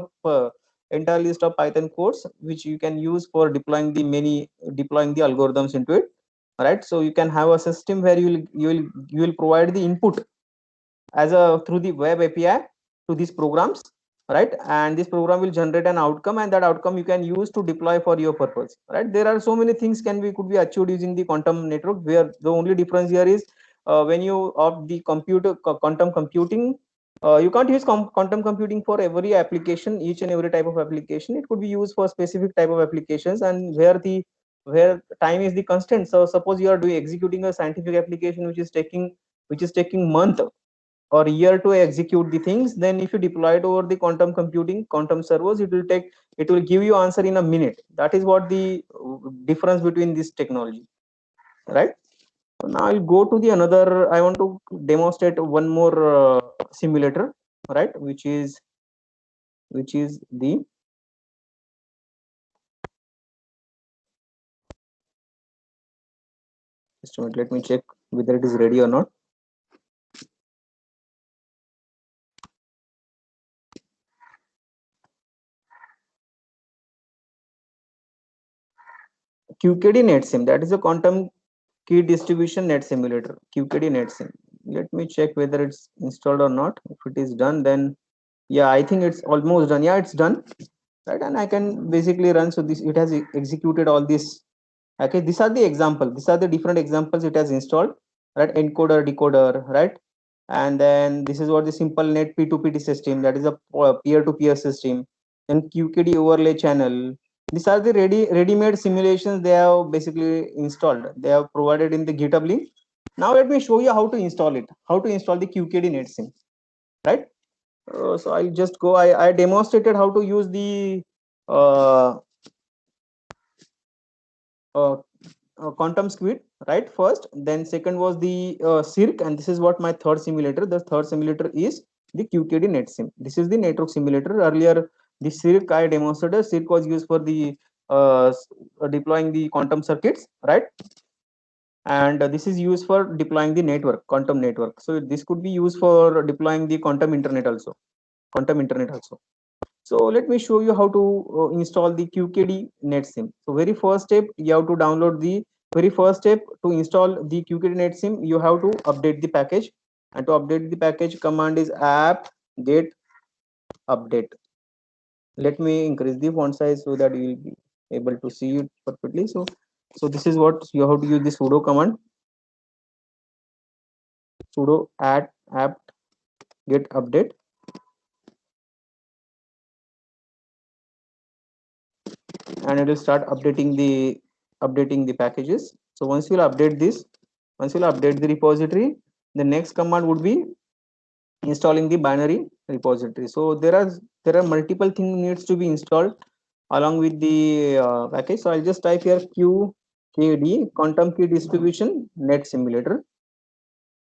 of python codes which you can use for deploying the algorithms into it, right. So you can have a system where you will provide the input as a through the web api to these programs, right. And this program will generate an outcome, and that outcome you can use to deploy for your purpose, right. There are so many things could be achieved using the quantum network, where the only difference here is when you opt the quantum computing, you can't use quantum computing for every application, each and every type of application. It could be used for specific type of applications, and where time is the constant. So suppose you are doing executing a scientific application which is taking month or year to execute the things, then if you deploy it over the quantum computing quantum servers, it will give you answer in a minute. That is what the difference between this technology, right. So now I'll go to the another, I want to demonstrate one more simulator, right, which is the, just a minute, let me check whether it is ready or not. QKD NetSim, that is a quantum key distribution net simulator, QKD NetSim. Let me check whether it's installed or not. If it is done, then yeah, I think it's almost done. Yeah, it's done, right. And I can basically run. So this, it has executed all this. Okay, these are the different examples it has installed. right? Encoder, decoder, right? And then this is what the simple net P2PT system, that is a peer-to-peer system. Then QKD overlay channel. These are the ready-made simulations they have basically installed. They have provided in the GitHub link. Now let me show you how to install it. How to install the QKD NetSim, right? So I'll just go. I demonstrated how to use the uh, uh, quantum squid, right? First, then second was the circ, and this is what my third simulator. The third simulator is the QKD NetSim. This is the network simulator. Earlier the circ I demonstrated. Circ was used for the deploying the quantum circuits, right? And this is used for deploying the network, quantum network. So this could be used for deploying the quantum internet also, quantum internet also. So let me show you how to install the QKD NetSim. So very first step, you have to download the very first step to install the QKD NetSim. You have to update the package, and to update the package, command is apt get update. Let me increase the font size so that you will be able to see it perfectly. So this is what you have to use the sudo command, sudo apt get update, and it will start updating the packages. So once you will update this, once you will update the repository, the next command would be installing the binary repository. So there are multiple things needs to be installed along with the package. So I'll just type here QKD quantum key distribution net simulator,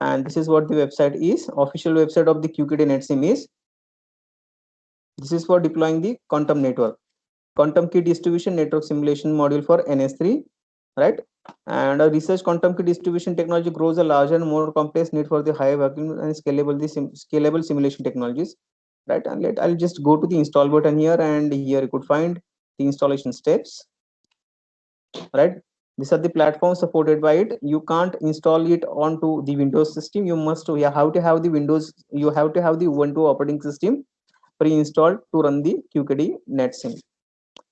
and this is what the website is. Official website of the QKD NetSim is. This is for deploying the quantum network, quantum key distribution network simulation module for NS3, right? And a research quantum key distribution technology grows a larger and more complex need for the high vacuum and scalable simulation technologies, right? And I'll just go to the install button here, and here you could find the installation steps, right? These are the platforms supported by it. You can't install it onto the Windows system. You have to have the Windows, you have to have the Ubuntu operating system pre-installed to run the QKD NetSim.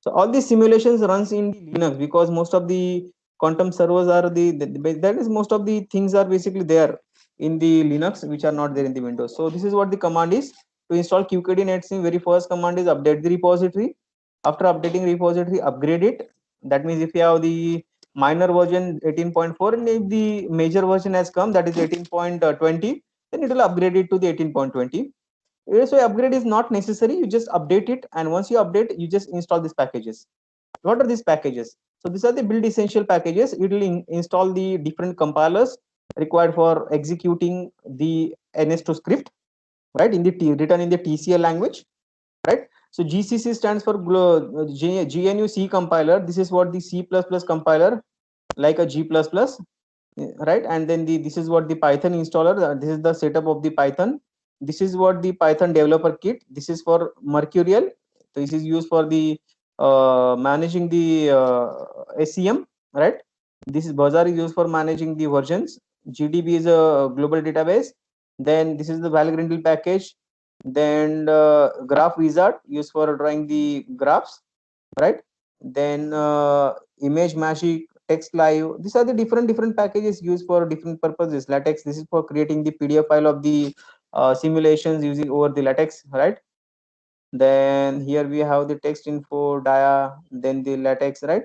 So all these simulations runs in Linux because most of the quantum servers are that is most of the things are basically there in the Linux which are not there in the Windows. So this is what the command is to install QKD NetSim. Very first command is update the repository. After updating repository, upgrade it. That means if you have the minor version 18.4 and if the major version has come, that is 18.20, then it will upgrade it to the 18.20. So upgrade is not necessary. You just update it, and once you update, you just install these packages. What are these packages? So these are the build essential packages. It will install the different compilers required for executing the NS2 script, right? Written in the TCL language, right? So GCC stands for GNU C compiler. This is what the C++ compiler, like a G++, right? And then this is what the Python installer. This is the setup of the Python. This is what the Python developer kit. This is for Mercurial. So this is used for the managing the SCM, right? This is Bazaar is used for managing the versions. GDB is a global database. Then this is the Valgrind package. Then Graph Wizard used for drawing the graphs, right? Then Image Magic, Text Live. These are the different packages used for different purposes. LaTeX, this is for creating the PDF file of the simulations using over the LaTeX, right? Then here we have the text info, dia, then the LaTeX, right?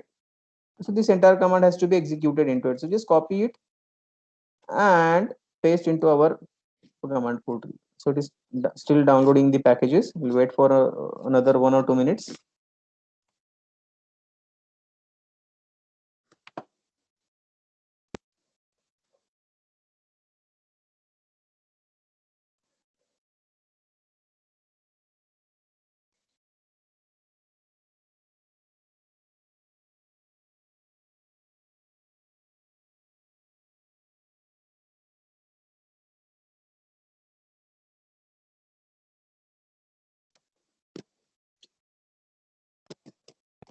So this entire command has to be executed into it. So just copy it and paste into our command portal. So it is still downloading the packages. We'll wait for another 1 or 2 minutes.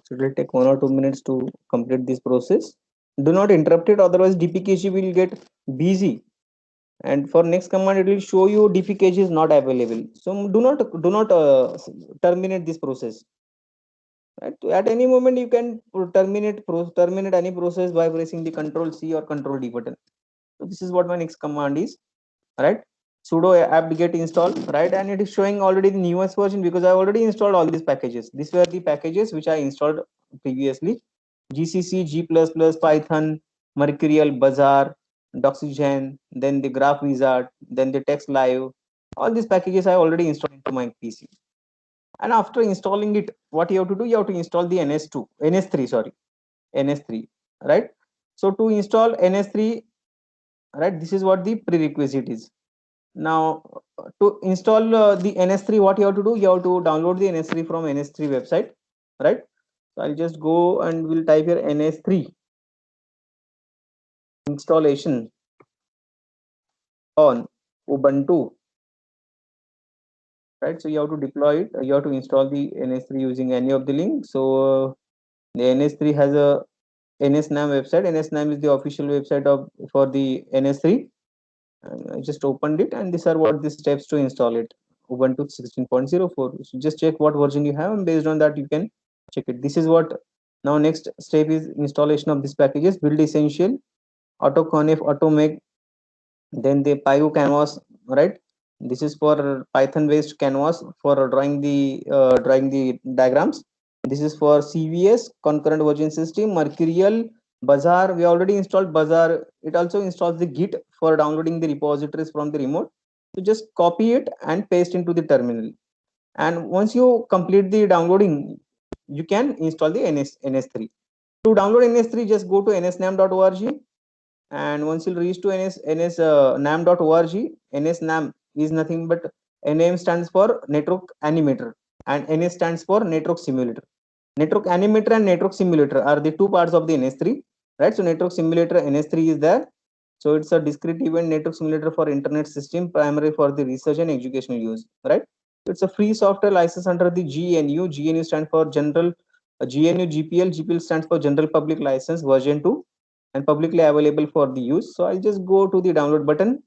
So it will take 1 or 2 minutes to complete this process. Do not interrupt it, otherwise dpkg will get busy. And for next command, it will show you dpkg is not available. So do not terminate this process. Right? At any moment, you can terminate any process by pressing the Control C or Control D button. So this is what my next command is, right? Sudo apt-get install, right? And it is showing already the newest version because I already installed all these packages. These were the packages which I installed previously: GCC, G++, Python, Mercurial, Bazaar, Doxygen, then the Graph Wizard, then the Text Live. All these packages I already installed into my PC. And after installing it, what you have to do? You have to install the NS3, sorry, NS3, right? So to install NS3, right, this is what the prerequisite is. Now, to install the NS3, what you have to do? You have to download the NS3 from NS3 website, right? So I'll just go and we'll type here NS3 installation on Ubuntu, right? So you have to deploy it. You have to install the NS3 using any of the links. So the NS3 has a NSNAM website. NSNAM is the official website of for the NS3. And I just opened it, and these are what the steps to install it. Ubuntu 16.04. So just check what version you have, and based on that you can check it. This is what now next step is installation of these packages. Build essential, AutoConf, AutoMake, then the Pyo canvas, right? This is for Python based canvas for drawing the diagrams. This is for CVS, concurrent version system. Mercurial, Bazaar, we already installed Bazaar. It also installs the Git for downloading the repositories from the remote. So just copy it and paste into the terminal. And once you complete the downloading, you can install the NS3. To download NS3, just go to nsnam.org, and once you reach to nsnam.org, nsnam is nothing but NAM stands for network animator and NS stands for network simulator. Network animator and network simulator are the two parts of the NS3, right? So network simulator NS3 is there. So it's a discrete event network simulator for internet system, primarily for the research and educational use, right? It's a free software license under the GNU. GNU stands for General GNU GPL. GPL stands for General Public License version 2 and publicly available for the use. So I'll just go to the download button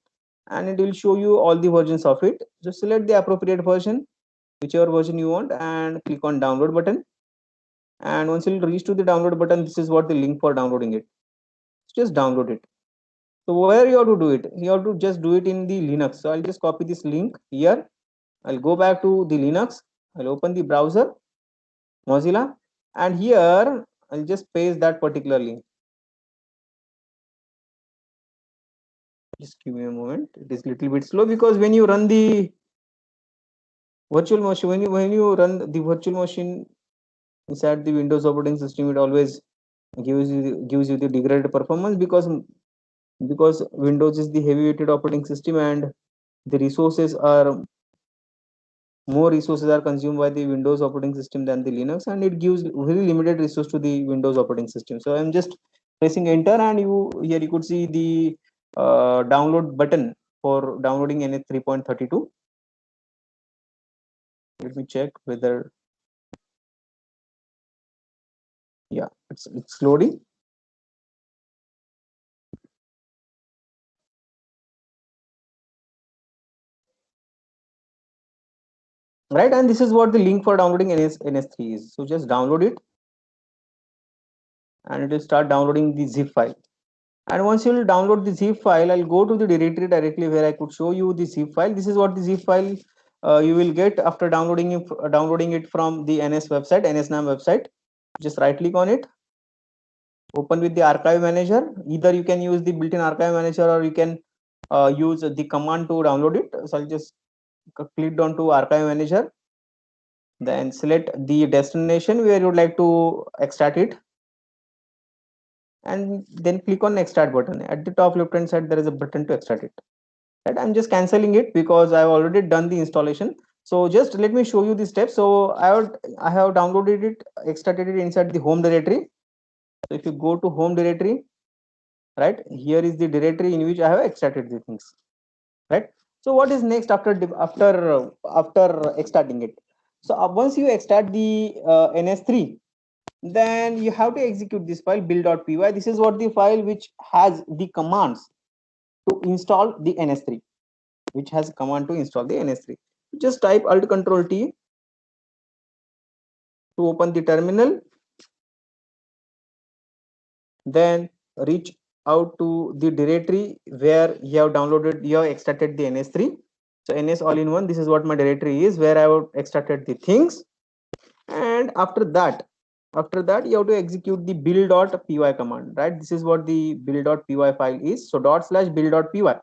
and it will show you all the versions of it. Just select the appropriate version, whichever version you want, and click on download button. And once you reach to the download button, this is what the link for downloading it. Just download it. So where you have to do it? You have to just do it in the Linux. So I'll just copy this link here. I'll go back to the Linux. I'll open the browser, Mozilla, and here I'll just paste that particular link. Just give me a moment. It is a little bit slow because when you run the virtual machine, when you run the virtual machine inside the Windows operating system, it always gives you the degraded performance because Windows is the heavy weighted operating system and the resources are more resources are consumed by the Windows operating system than the Linux, and it gives very limited resource to the Windows operating system. So I'm just pressing enter, and you could see the download button for downloading NH 3.32. Let me check whether, yeah, it's loading. Right, and this is what the link for downloading NS3 is. So just download it, and it will start downloading the zip file. And once you will download the zip file, I'll go to the directory directly where I could show you the zip file. This is what the zip file you will get after downloading it from the NS website, NSNAM website. Just right click on it, open with the archive manager. Either you can use the built-in archive manager or you can use the command to download it. So I'll just click on to archive manager, then select the destination where you would like to extract it, and then click on extract button. At the top left hand side there is a button to extract it. Right, I'm just canceling it because I've already done the installation. So just let me show you the steps. So I have downloaded it, extracted it inside the home directory. So if you go to home directory, right, here is the directory in which I have extracted the things, right? So what is next after extracting it? So once you extract the NS3, then you have to execute this file build.py. This is what the file which has the commands to install the NS3, which has a command to install the NS3. Just type Alt Control T to open the terminal, then reach out to the directory where you have downloaded, you have extracted the NS3. So NS all-in-one, this is what my directory is, where I have extracted the things. And after that you have to execute the build.py command, right? This is what the build.py file is. So /build.py.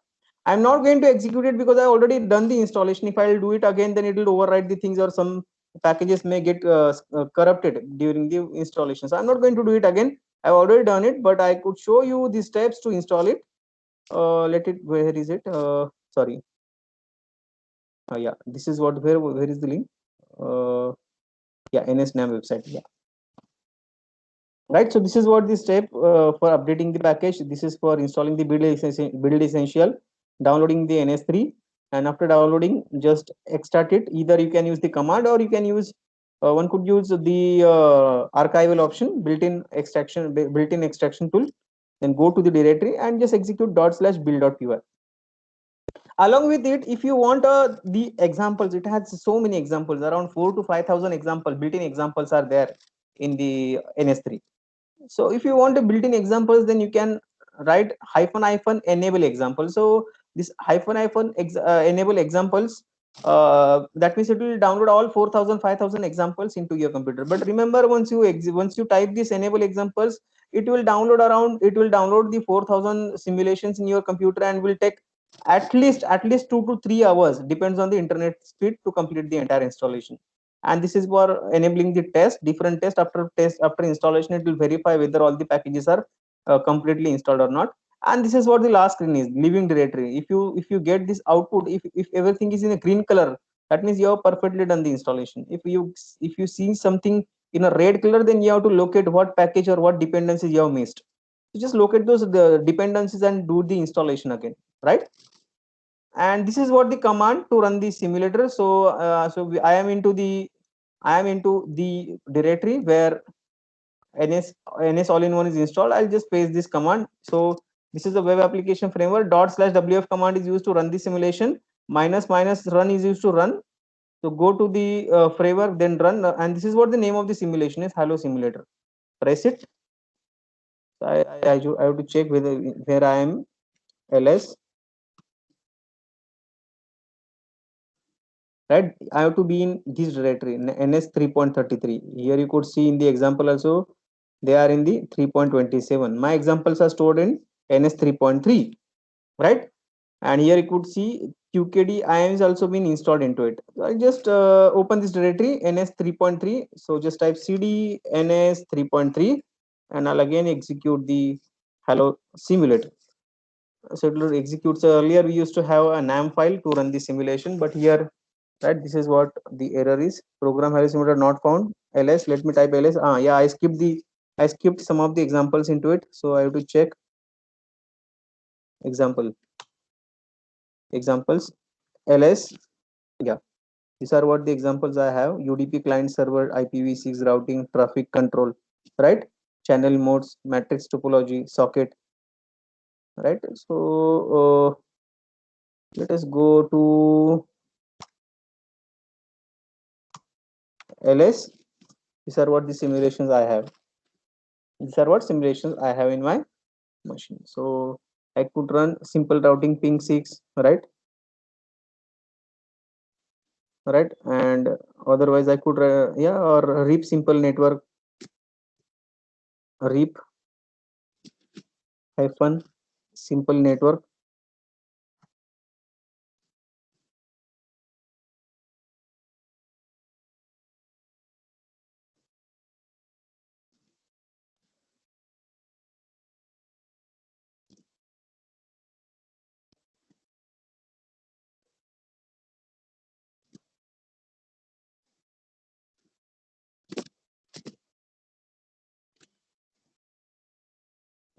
I'm not going to execute it because I already done the installation. If I'll do it again, then it will overwrite the things, or some packages may get corrupted during the installation. So I'm not going to do it again. I've already done it, but I could show you the steps to install it. Let it, where is it? Sorry. Yeah, this is what, where is the link? Yeah, NSNAM website. Yeah. Right, so this is what the step for updating the package. This is for installing the build essential, downloading the NS3, and after downloading, just extract it. Either you can use the command, or you can use, one could use the archival option, built-in extraction tool. Then go to the directory and just execute /build.py. Along with it, if you want the examples, it has so many examples, around 4 to 5,000 examples, built-in examples are there in the NS3. So if you want to built in examples, then you can write hyphen enable example. So this enable examples, that means it will download all 4,000 5,000 examples into your computer. But remember, once you type this enable examples, it will download the 4,000 simulations in your computer, and will take at least 2 to 3 hours, depends on the internet speed, to complete the entire installation. And this is for enabling the different test after installation. It will verify whether all the packages are completely installed or not. And this is what the last screen is, living directory. If you get this output, if everything is in a green color, that means you have perfectly done the installation. If you see something in a red color, then you have to locate what package or what dependencies you have missed. You just locate those the dependencies and do the installation again, right? And this is what the command to run the simulator. So I am into the directory where ns all-in-one is installed. I'll just paste this command. So this is the web application framework. /wf command is used to run the simulation. Minus run is used to run. So go to the framework, then run, and this is what the name of the simulation is, hello simulator. Press it. So I have to check where I am. ls, right? I have to be in this directory, ns 3.33. Here you could see in the example also, they are in the 3.27. My examples are stored in ns 3.3, right? And here you could see qkd im is also been installed into it. So I just open this directory ns 3.3. So just type cd ns 3.3, and I'll again execute the hello simulator. So it will execute. So earlier we used to have a nam file to run the simulation, but here, right, this is what the error is: program hello simulator not found. ls, let me type ls. Yeah, I skipped some of the examples into it, so I have to check examples ls. Yeah, these are what the examples I have: udp client server, ipv6 routing, traffic control, right, channel modes, matrix topology, socket, right? So let us go to ls. These are what the simulations I have. These are what simulations I have in my machine. So I could run simple routing ping 6, right, and otherwise I could yeah, or reap simple network, reap hyphen simple network.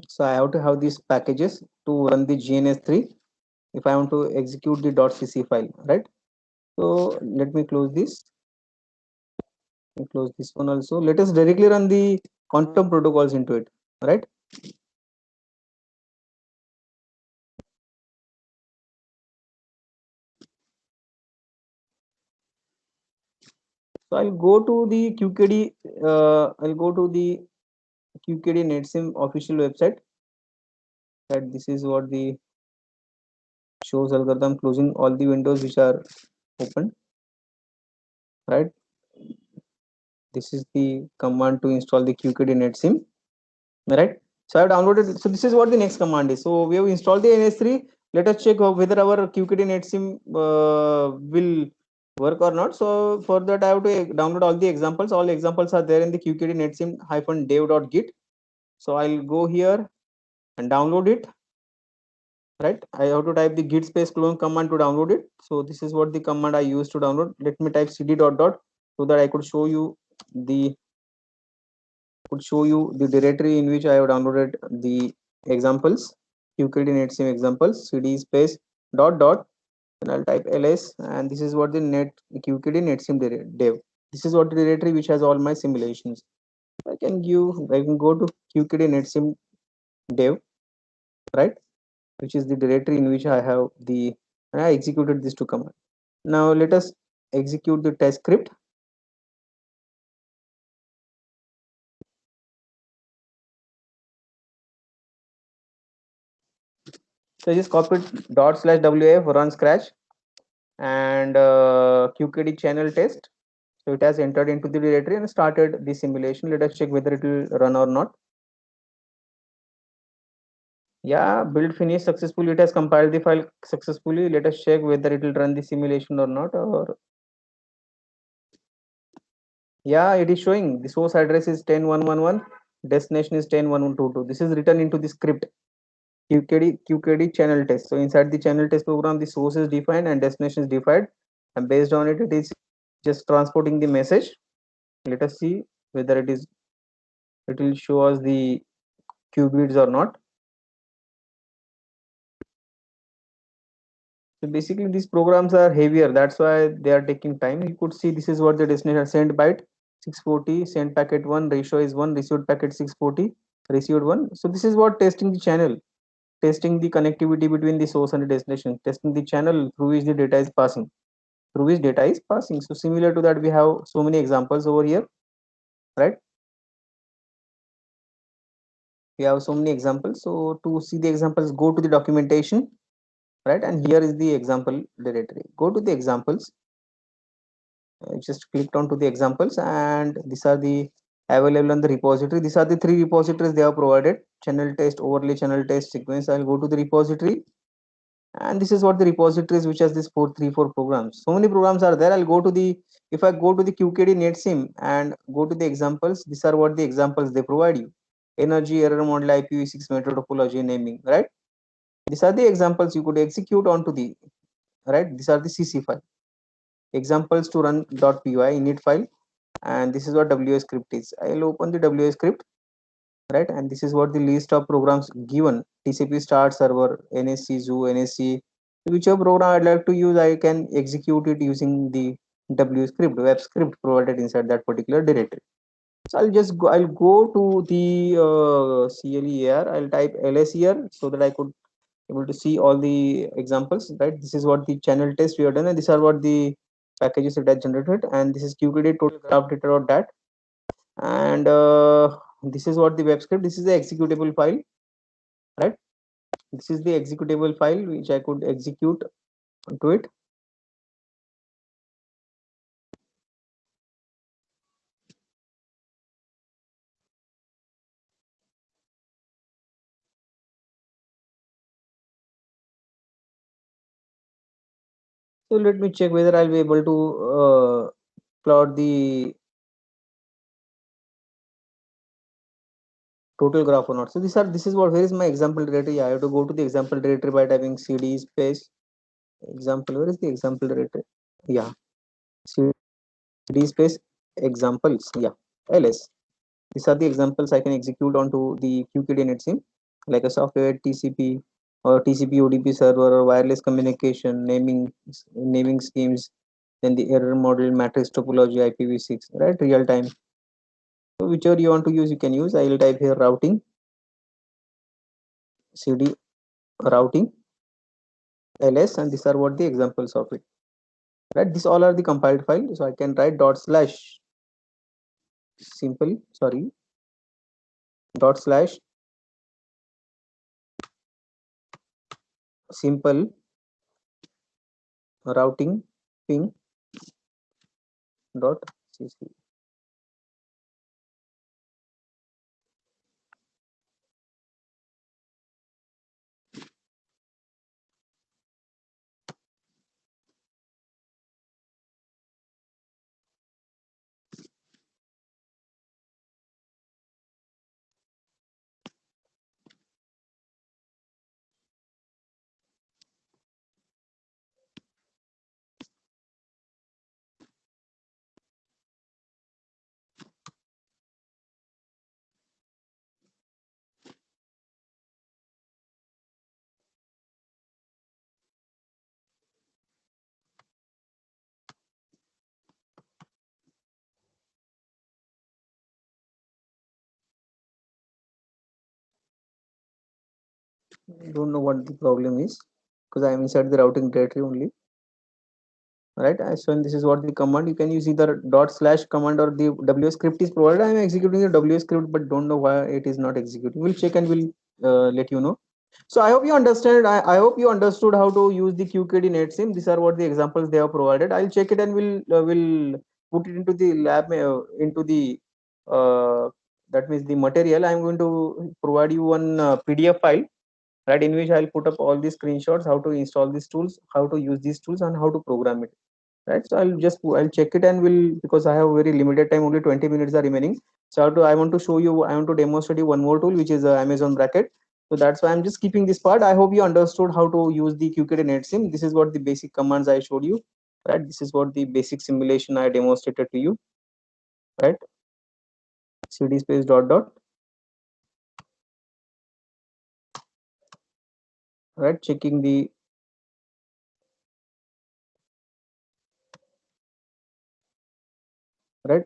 So I have to have these packages to run the GNS3 if I want to execute the .cc file, right? So let me close this and close this one also. Let us directly run the quantum protocols into it, right? So I'll go to the QKD. I'll go to the QKD NetSim official website. Right, this is what the shows algorithm, closing all the windows which are open. Right, this is the command to install the QKD NetSim. Right, so I've downloaded. So this is what the next command is. So we have installed the NS3. Let us check whether our QKD NetSim will work or not. So for that I have to download all the examples. All examples are there in the QKD NetSim -dev.git. So I'll go here and download it. Right, I have to type the git space clone command to download it. So this is what the command I used to download. Let me type cd dot dot so that I could show you the directory in which I have downloaded the examples, qkd netsim examples. Cd space dot dot, and I'll type ls, and this is what the net qkd netsim dev. This is what the directory which has all my simulations. I can go to qkd netsim dev, right, which is the directory in which I have the, and I executed these two commands. Now let us execute the test script. So I just copied ./wf run scratch and qkd channel test. So it has entered into the directory and started the simulation. Let us check whether it will run or not. Yeah, build finished successfully. It has compiled the file successfully. Let us check whether it will run the simulation or not. Or yeah, it is showing the source address is 10111, destination is 101122. This is written into the script QKD channel test. So inside the channel test program, the source is defined and destination is defined, and based on it, it is just transporting the message. Let us see whether it will show us the qubits or not. So basically, these programs are heavier. That's why they are taking time. You could see this is what the destination sent byte 640, sent packet 1, ratio is 1, received packet 640, received 1. So this is what testing the channel, testing the connectivity between the source and the destination, testing the channel through which the data is passing. Through which data is passing. So similar to that, we have so many examples over here, right? We have so many examples. So to see the examples, go to the documentation, right? And here is the example directory. Go to the examples. Just clicked onto the examples, and these are the available on the repository. These are the three repositories they have provided: channel test, overlay channel test, sequence. I'll go to the repository, and this is what the repositories which has this 434 programs. So many programs are there. I'll go to the, if I go to the qkd netsim and go to the examples, these are what the examples they provide you: energy, error model, ipv6, metro topology, naming, right? These are the examples you could execute onto the, right, these are the cc file examples to run.py init file, and this is what ws script is. I'll open the ws script, right, and this is what the list of programs given: tcp start server, nsc zoo, nsc. Whichever program I'd like to use, I can execute it using the w script, web script provided inside that particular directory. So I'll go to the clear. I'll type ls here so that I could able to see all the examples, right? This is what the channel test we have done, and these are what the packages it has generated, and this is qkd total graph data dot dat, and this is what the web script. This is the executable file, right? This is the executable file which I could execute to it. So let me check whether I'll be able to plot the total graph or not. So this is what, where is my example directory? I have to go to the example directory by typing cd space example. Where is the example directory? Yeah, cd space examples. Yeah, ls. These are the examples I can execute onto the qkd netsim, like a software TCP or TCP ODP server or wireless communication, naming schemes, then the error model, matrix topology, IPv6, right? Real time. So whichever you want to use, you can use. I will type here routing, cd routing, ls, and these are what the examples of it. Right? These all are the compiled file. So I can write dot slash simple, sorry, dot slash simple routing ping dot cc. Don't know what the problem is because I am inside the routing directory only. Right, so this is what the command. You can use either dot slash command or the ws script is provided. I am executing the ws script but don't know why it is not executing. We'll check and we'll let you know. So I hope you understand. I hope you understood how to use the QKD NetSim. These are what the examples they have provided. I'll check it and we'll put it into the lab into the that means the material. I'm going to provide you one PDF file, right, in which I'll put up all these screenshots, how to install these tools, how to use these tools, and how to program it. Right, so I'll check it and will, because I have very limited time, only 20 minutes are remaining. So I want to show you, I want to demonstrate you one more tool, which is Amazon Bracket. So that's why I'm just keeping this part. I hope you understood how to use the QKD NetSim. This is what the basic commands I showed you, right? This is what the basic simulation I demonstrated to you, right? CD space dot dot, right? Checking the, right,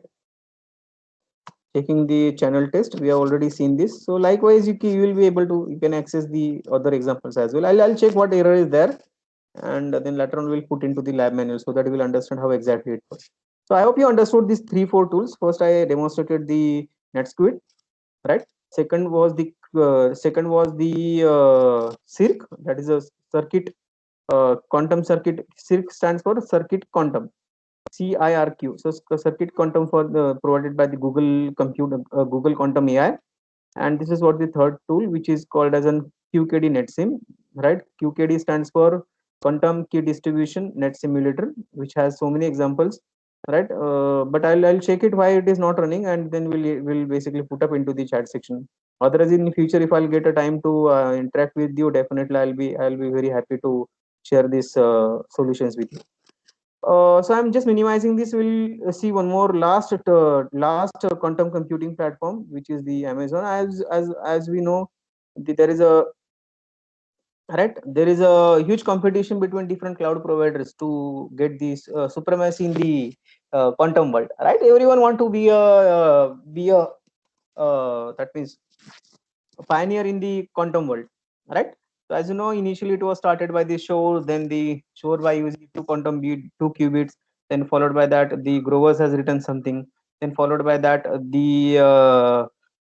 checking the channel test. We have already seen this. So likewise, you will be able to, you can access the other examples as well. I'll check what error is there, and then later on we'll put into the lab manual so that you will understand how exactly it works. So I hope you understood these 3-4 tools. First I demonstrated the NetSquid, right? Second was the circ, that is a circuit, quantum circuit. Circ stands for circuit quantum, CIRQ. So circuit quantum for the provided by the Google Compute, Google Quantum AI. And this is what the third tool, which is called as an QKD NetSim, right? QKD stands for Quantum Key Distribution Net Simulator, which has so many examples, right? But I'll check it why it is not running, and then we'll basically put up into the chat section. Otherwise, in the future, if I'll get a time to interact with you, definitely I'll be very happy to share these solutions with you. So I'm just minimizing this. We'll see one more last quantum computing platform, which is the Amazon. As we know, there is a, right, there is a huge competition between different cloud providers to get this supremacy in the quantum world. Right, everyone want to be a that means a pioneer in the quantum world, right? So as you know, initially it was started by the Shor, then the Shor by using two qubits, then followed by that the Grovers has written something, then followed by that the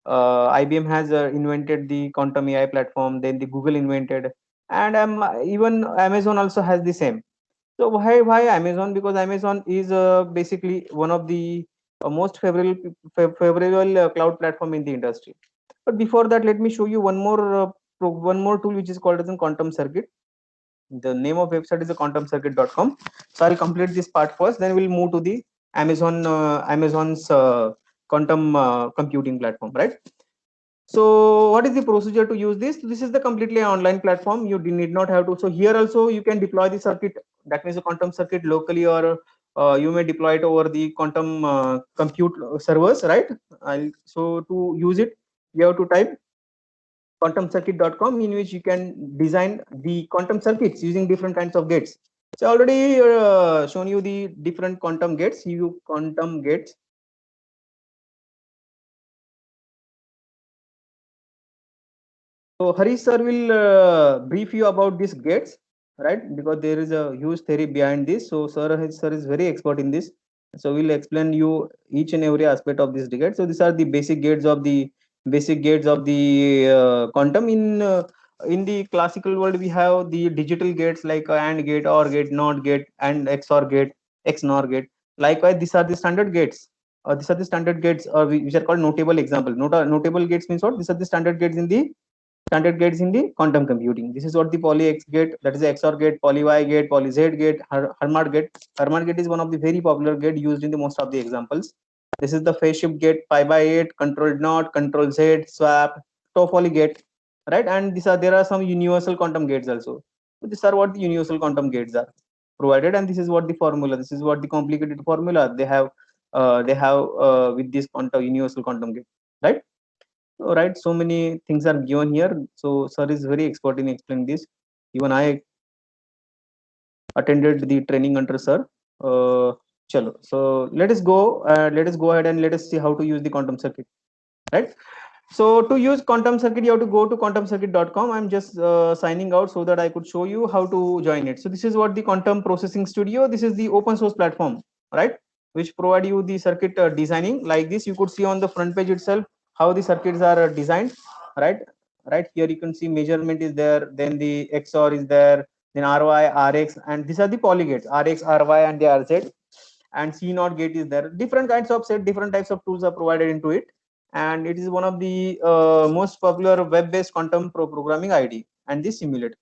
IBM has invented the quantum AI platform, then the Google invented, and even Amazon also has the same. So why Amazon? Because Amazon is basically one of the most favorable cloud platform in the industry. But before that, let me show you one more tool which is called as a quantum circuit. The name of website is a quantumcircuit.com. So I'll complete this part first, then we'll move to the Amazon's quantum computing platform, right? So what is the procedure to use this? This is the completely online platform. You need not have to. So here also you can deploy the circuit, that means a quantum circuit locally, or you may deploy it over the quantum compute servers, right? So to use it, you have to type quantumcircuit.com, in which you can design the quantum circuits using different kinds of gates. So I already shown you the different quantum gates. You quantum gates. So Harish sir will brief you about these gates, right? Because there is a huge theory behind this. So sir is very expert in this. So we'll explain you each and every aspect of this gate. So these are the basic gates of the quantum. in the classical world we have the digital gates like AND gate, OR gate, NOT gate, and XOR gate, XNOR gate. Likewise, these are the standard gates. These are the standard gates, which are called notable example. Notable gates means what? These are the standard gates in the quantum computing. This is what the poly X gate, that is the XOR gate, poly Y gate, poly Z gate, Hermite gate. Hermite gate is one of the very popular gate used in the most of the examples. This is the phase shift gate, pi by 8, control NOT, control Z, swap, Toffoli gate, right? And there are some universal quantum gates also. So these are what the universal quantum gates are provided, and this is what the formula. This is what the complicated formula they have. With this quantum universal quantum gate, right? Right, so many things are given here, so sir is very expert in explaining this. Even I attended the training under sir. Chalo, so let us go ahead and let us see how to use the quantum circuit, right? So to use quantum circuit you have to go to quantumcircuit.com. I'm just signing out so that I could show you how to join it. So this is what the quantum processing studio, this is the open source platform, right, which provide you the circuit designing like this. You could see on the front page itself how the circuits are designed, right? Right here you can see measurement is there, then the XOR is there, then RY, RX, and these are the poly gates, RX, RY, and the RZ, and C naught gate is there. Different kinds of set, different types of tools are provided into it, and it is one of the most popular web-based quantum programming IDE and this simulator.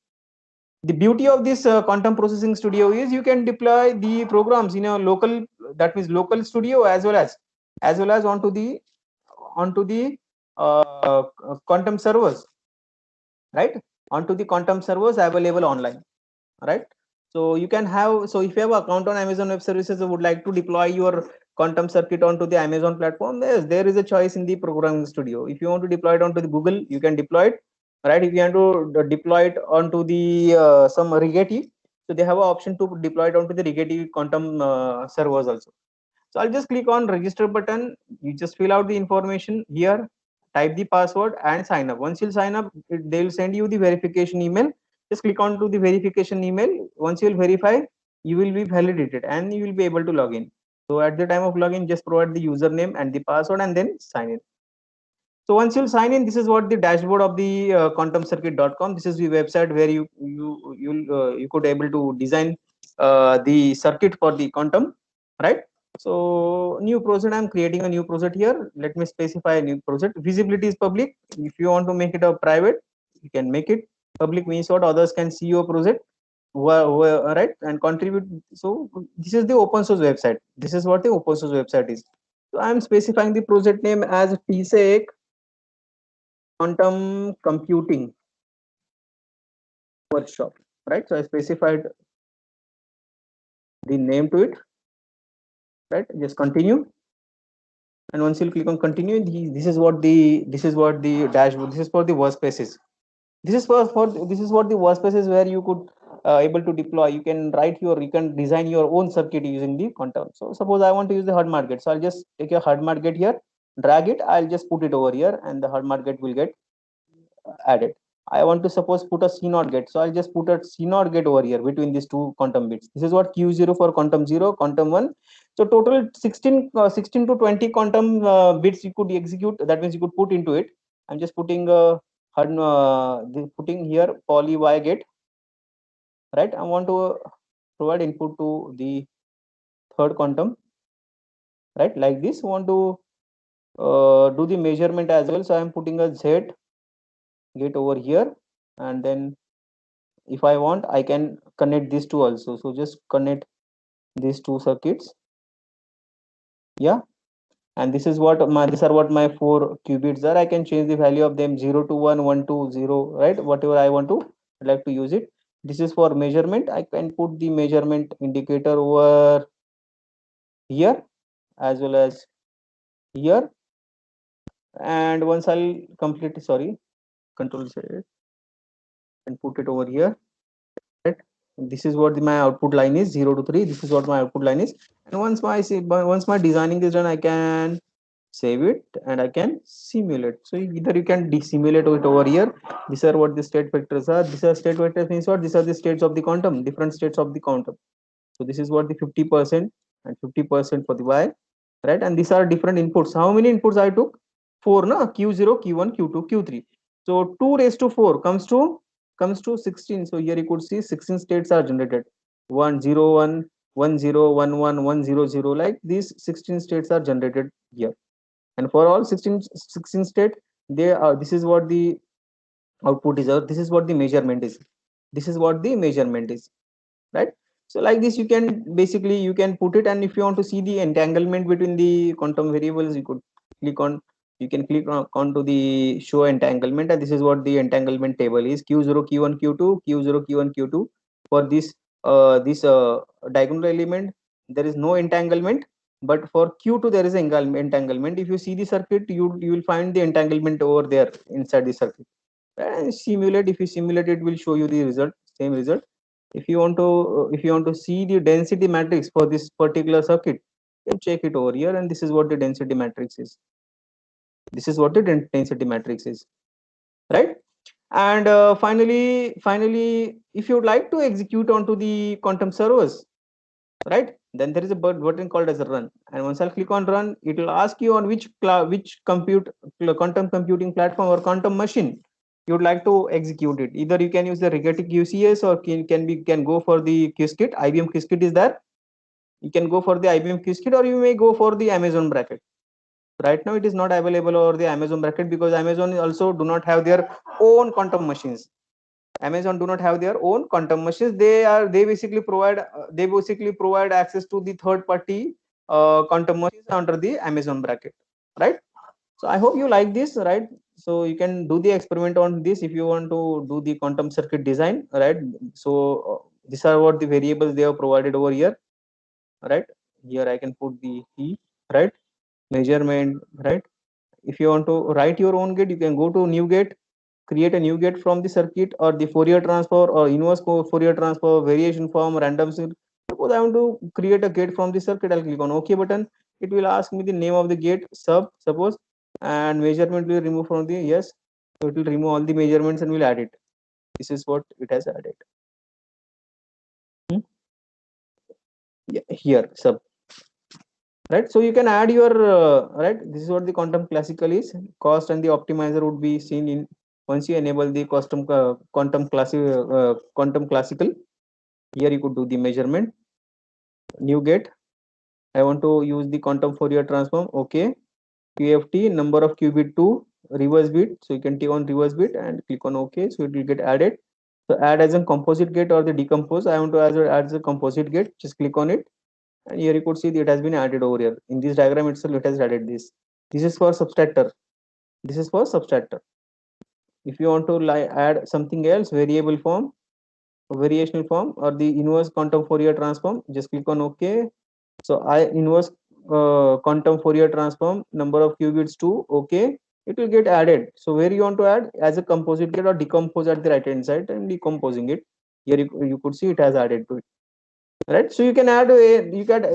The beauty of this quantum processing studio is you can deploy the programs in a local, that means local studio, as well as onto the quantum servers, right? Onto the quantum servers available online, right? So you can have, so if you have an account on Amazon Web Services and would like to deploy your quantum circuit onto the Amazon platform, yes, there is a choice in the programming studio. If you want to deploy it onto the Google, you can deploy it, right? If you want to deploy it onto the some Rigetti, so they have an option to deploy it onto the Rigetti quantum servers also. So I'll just click on register button. You just fill out the information here, type the password and sign up. Once you sign up, they will send you the verification email. Just click on to the verification email. Once you will verify, you will be validated and you will be able to log in. So at the time of login, just provide the username and the password and then sign in. So once you'll sign in, this is what the dashboard of the quantumcircuit.com. This is the website where you could able to design the circuit for the quantum, right? So new project, I'm creating a new project here. Let me specify a new project. Visibility is public. If you want to make it a private, you can make it public, means what others can see your project, right, and contribute. So this is the open source website. This is what the open source website is. So I'm specifying the project name as TSEC quantum computing workshop, right? So I specified the name to it, right? Just continue, and once you click on continue, this is what the dashboard. This is for the workspaces. This is for this is what the workspaces where you could able to deploy. You can design your own circuit using the quantum. So suppose I want to use the hard market, so I'll just take a hard market here, drag it. I'll just put it over here, and the hard market will get added. I want to suppose put a C naught gate. So I'll just put a C naught gate over here between these two quantum bits. This is what Q0 for quantum 0, quantum 1. So total 16 to 20 quantum bits you could execute. That means you could put into it. I'm just putting putting here poly Y gate, right? I want to provide input to the third quantum, right? Like this. I want to do the measurement as well. So I'm putting a Z gate over here, and then if I want, I can connect these two also. So just connect these two circuits, yeah. And this is what my these are what my 4 qubits are. I can change the value of them 0 to 1, 1 to 0, right? Whatever I want to, I'd like to use it. This is for measurement. I can put the measurement indicator over here as well as here. And once I'll complete, sorry, control Z and put it over here, right? This is what my output line is, 0 to 3. This is what my output line is. And once my designing is done, I can save it and I can simulate. So either you can simulate it over here. These are what the state vectors are. These are state vectors means what? These are the states of the quantum, different states of the quantum. So this is what the 50% and 50% for the Y, right? And these are different inputs. How many inputs I took? 4, no? Q0, Q1, Q2, Q3. So 2 raised to 4 comes to comes to 16. So here you could see 16 states are generated. 101, 1011, 100, like these 16 states are generated here. And for all 16 state, they are, this is what the output is, or this is what the measurement is. This is what the measurement is, right? So like this, you can basically you can put it, and if you want to see the entanglement between the quantum variables, you could click on, you can click on onto the show entanglement, and this is what the entanglement table is. Q0, Q1, Q2, Q0, Q1, Q2. For this diagonal element, there is no entanglement, but for Q2 there is entanglement. If you see the circuit, you will find the entanglement over there inside the circuit. And simulate, if you simulate, it will show you the result, same result. If you want to see the density matrix for this particular circuit, you can check it over here, and this is what the density matrix is. This is what the density matrix is, right? And finally, if you would like to execute onto the quantum servers, right, then there is a button called as a run, and once I'll click on run, it will ask you on which quantum computing platform or quantum machine you would like to execute it. Either you can use the Rigetti QCS, or can go for the Qiskit. IBM Qiskit is there. You can go for the IBM Qiskit, or you may go for the Amazon Bracket. Right now it is not available over the Amazon Bracket, because Amazon also do not have their own quantum machines. Amazon do not have their own quantum machines. They basically provide access to the third party quantum machines under the Amazon Bracket, right? So I hope you like this, right? So you can do the experiment on this if you want to do the quantum circuit design, right? So these are what the variables they have provided over here, right? Here I can put the E, right? Measurement, right? If you want to write your own gate, you can go to NuGate, create a NuGate from the circuit, or the Fourier transform, or inverse Fourier transform, variation form, random. Suppose I want to create a gate from the circuit, I'll click on OK button. It will ask me the name of the gate, suppose, and measurement will remove from the, yes. So it will remove all the measurements and will add it. This is what it has added. Yeah, here sub, right? So you can add your right. This is what the quantum classical is. Cost and the optimizer would be seen in once you enable the quantum classical. Here you could do the measurement. NuGate. I want to use the quantum Fourier transform. Okay. QFT number of qubit to reverse bit. So you can take on reverse bit and click on OK. So it will get added. So add as a composite gate or the decompose. I want to add as a composite gate. Just click on it. And here you could see it has been added over here. In this diagram itself, it has added this. This is for subtractor. This is for subtractor. If you want to add something else, variable form, variational form, or the inverse quantum Fourier transform, just click on OK. So I inverse quantum Fourier transform, number of qubits to OK. It will get added. So where you want to add as a composite gate or decompose at the right hand side and decomposing it. Here you could see it has added to it. Right, so you can add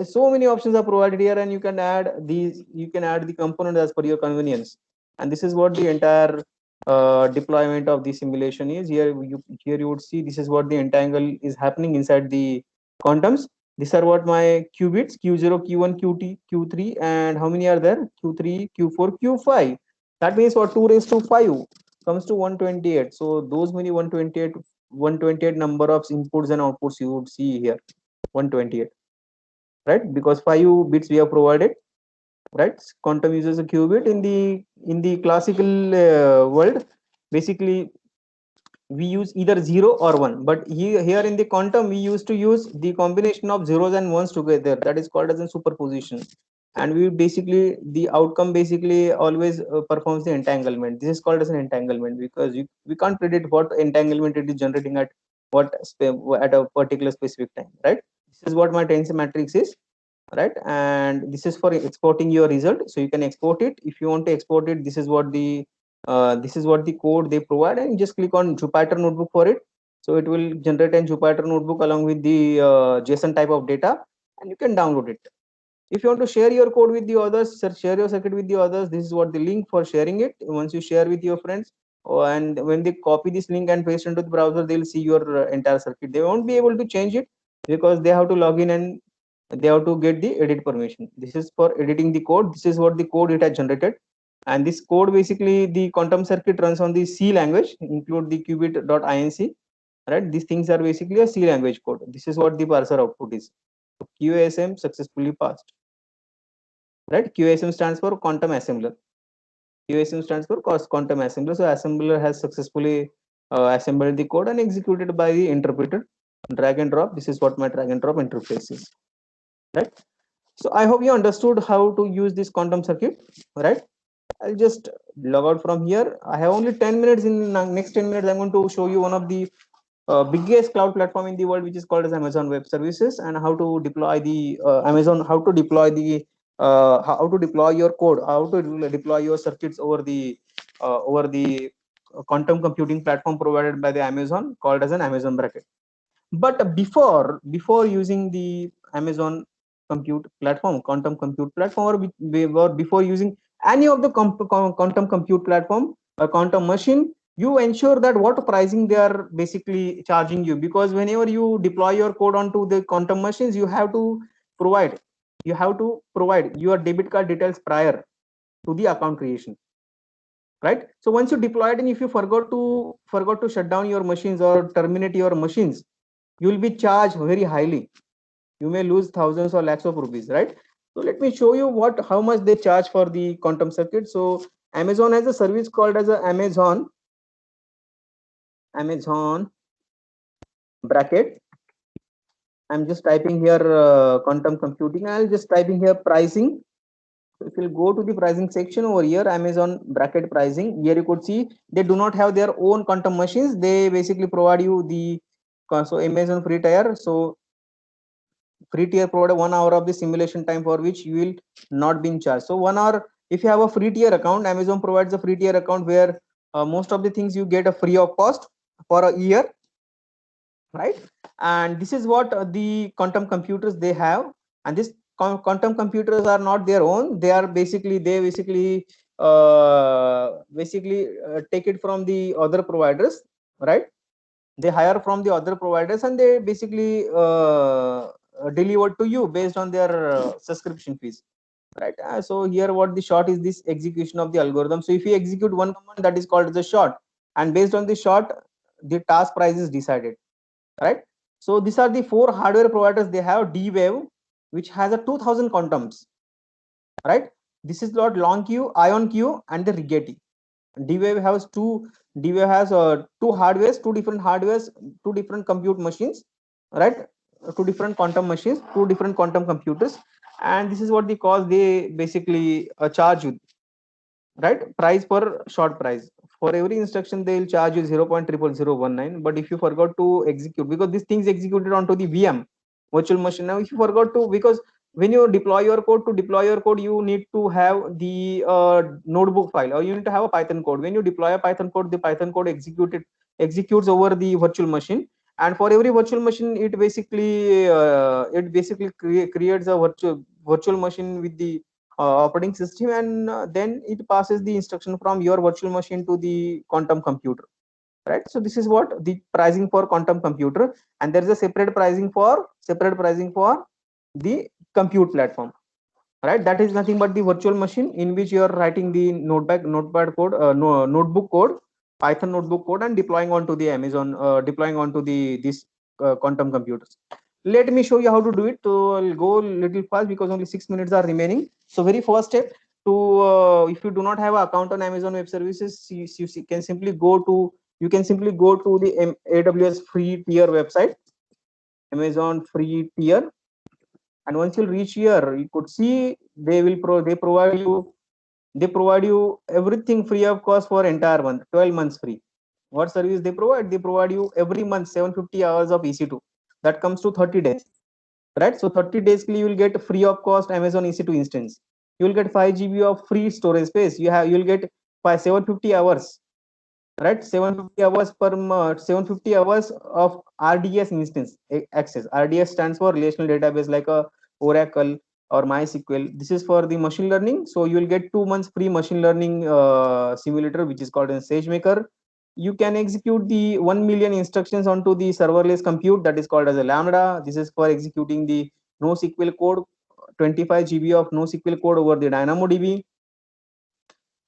so many options are provided here, and you can add the component as per your convenience. And this is what the entire deployment of the simulation is. Here you would see this is what the entangle is happening inside the quantums. These are what my qubits, q0, q1, qt, q3, and how many are there? Q3, q4, q5. That means for 2 raised to 5 comes to 128. So those many 128 number of inputs and outputs you would see here. 128, right? Because 5 bits we have provided, right? Quantum uses a qubit. In the classical world, basically we use either 0 or 1, but here in the quantum we used to use the combination of zeros and ones together. That is called as a superposition. And we basically, the outcome basically always performs the entanglement. This is called as an entanglement, because we can't predict what entanglement it is generating at at a particular specific time, right? This is what my tensor matrix is, right? And this is for exporting your result. So you can export it. If you want to export it, this is what the code they provide, and you just click on Jupyter notebook for it. So it will generate a Jupyter notebook along with the JSON type of data, and you can download it. If you want to share your code with the others, share your circuit with the others, this is what the link for sharing it. Once you share with your friends, and when they copy this link and paste into the browser, they'll see your entire circuit. They won't be able to change it, because they have to log in and they have to get the edit permission. This is for editing the code. This is what the code it has generated. And this code, basically the quantum circuit runs on the C language, include the qubit.inc, right? These things are basically a C language code. This is what the parser output is. So QASM successfully passed, right? QASM stands for quantum assembler. QASM stands for quantum assembler. So assembler has successfully assembled the code and executed by the interpreter. Drag and drop. This is what my drag and drop interface is, right? So I hope you understood how to use this quantum circuit, right? I'll just log out from here. I have only 10 minutes. In next 10 minutes, I'm going to show you one of the biggest cloud platform in the world, which is called as Amazon Web Services, and how to deploy the how to deploy your code, how to deploy your circuits over the quantum computing platform provided by the Amazon, called as an Amazon Bracket. But before using the Amazon compute platform, quantum compute platform, or before using any of the quantum compute platform, a quantum machine, you ensure that what pricing they are basically charging you, because whenever you deploy your code onto the quantum machines, provide you have to provide your debit card details prior to the account creation, right? So once you deploy it, and if you forgot to shut down your machines or terminate your machines, you will be charged very highly. You may lose thousands or lakhs of rupees, right? So let me show you how much they charge for the quantum circuit. So Amazon has a service called as a Amazon Bracket. I'm just typing here quantum computing. I'll just typing here pricing. So if you go to the pricing section over here, Amazon Bracket pricing, here you could see they do not have their own quantum machines. They basically provide you the so Amazon free tier. So free tier provide 1 hour of the simulation time for which you will not be in charge. So 1 hour, if you have a free tier account, Amazon provides a free tier account where most of the things you get a free of cost for a year, right? And this is what the quantum computers they have. And this quantum computers are not their own. They take it from the other providers, right? They hire from the other providers, and they basically deliver to you based on their subscription fees, right? So here what the short is, this execution of the algorithm. So if you execute one command, that is called the short, and based on the short, the task price is decided, right? So these are the four hardware providers they have. D-Wave, which has a 2000 quantums, right? This is not long-q, IonQ, and the Rigetti. D-Wave has two hardwares, two different hardwares, two different compute machines, right? Two different quantum machines, two different quantum computers, and this is what they call, they basically charge you, right? Price per short price. For every instruction, they will charge you 0.00019. But if you forgot to execute, because this thing is executed onto the VM virtual machine. Now, if you forgot to, because when you deploy your code, you need to have the notebook file, or you need to have a Python code. When you deploy a Python code, the Python code executes over the virtual machine. And for every virtual machine, it basically creates a virtual machine with the operating system, and then it passes the instruction from your virtual machine to the quantum computer, right? So this is what the pricing for quantum computer. And there is a separate pricing for the compute platform, right? That is nothing but the virtual machine in which you are writing the notepad code, notebook code, Python notebook code, and deploying onto the Amazon, deploying onto the this quantum computers. Let me show you how to do it. So I'll go a little fast because only 6 minutes are remaining. So very first step, to if you do not have an account on Amazon Web Services, you can simply go to the AWS free tier website, Amazon free tier. And once you reach here, you could see they provide you everything free of cost for entire month, 12 months free. What service they provide? They provide you every month 750 hours of EC2. That comes to 30 days, right? So 30 days you will get free of cost Amazon EC2 instance. You will get 5 GB of free storage space. You will get 750 hours, right? 750 hours per month, 750 hours of RDS instance access. RDS stands for relational database, like a Oracle or MySQL. This is for the machine learning. So you will get 2 months free machine learning simulator, which is called a SageMaker. You can execute the 1 million instructions onto the serverless compute, that is called as a Lambda. This is for executing the NoSQL code, 25 GB of NoSQL code over the DynamoDB.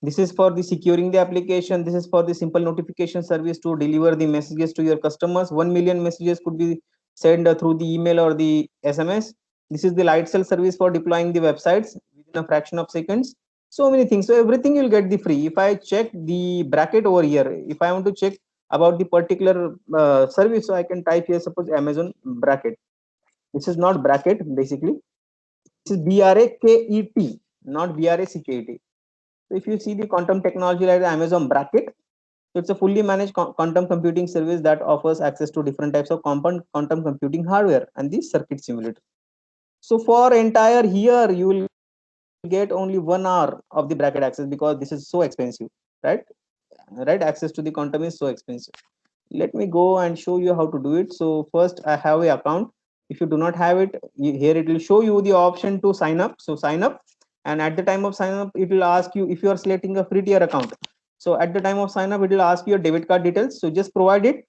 This is for the securing the application. This is for the simple notification service to deliver the messages to your customers. 1 million messages could be sent through the email or the SMS. This is the light cell service for deploying the websites within a fraction of seconds. So many things. So everything you'll get the free. If I check the bracket over here, if I want to check about the particular service, so I can type here, suppose Amazon bracket. This is not bracket basically. This is BRAKET, not BRACKET. So if you see the quantum technology like the Amazon bracket, so it's a fully managed quantum computing service that offers access to different types of quantum computing hardware and the circuit simulator. So for entire year, you will get only 1 hour of the bracket access because this is so expensive, right? Right, access to the quantum is so expensive. Let me go and show you how to do it. So first I have a account. If you do not have it, here it will show you the option to sign up. So sign up, and at the time of sign up it will ask you if you are selecting a free tier account. So at the time of sign up it will ask you your debit card details, so just provide it,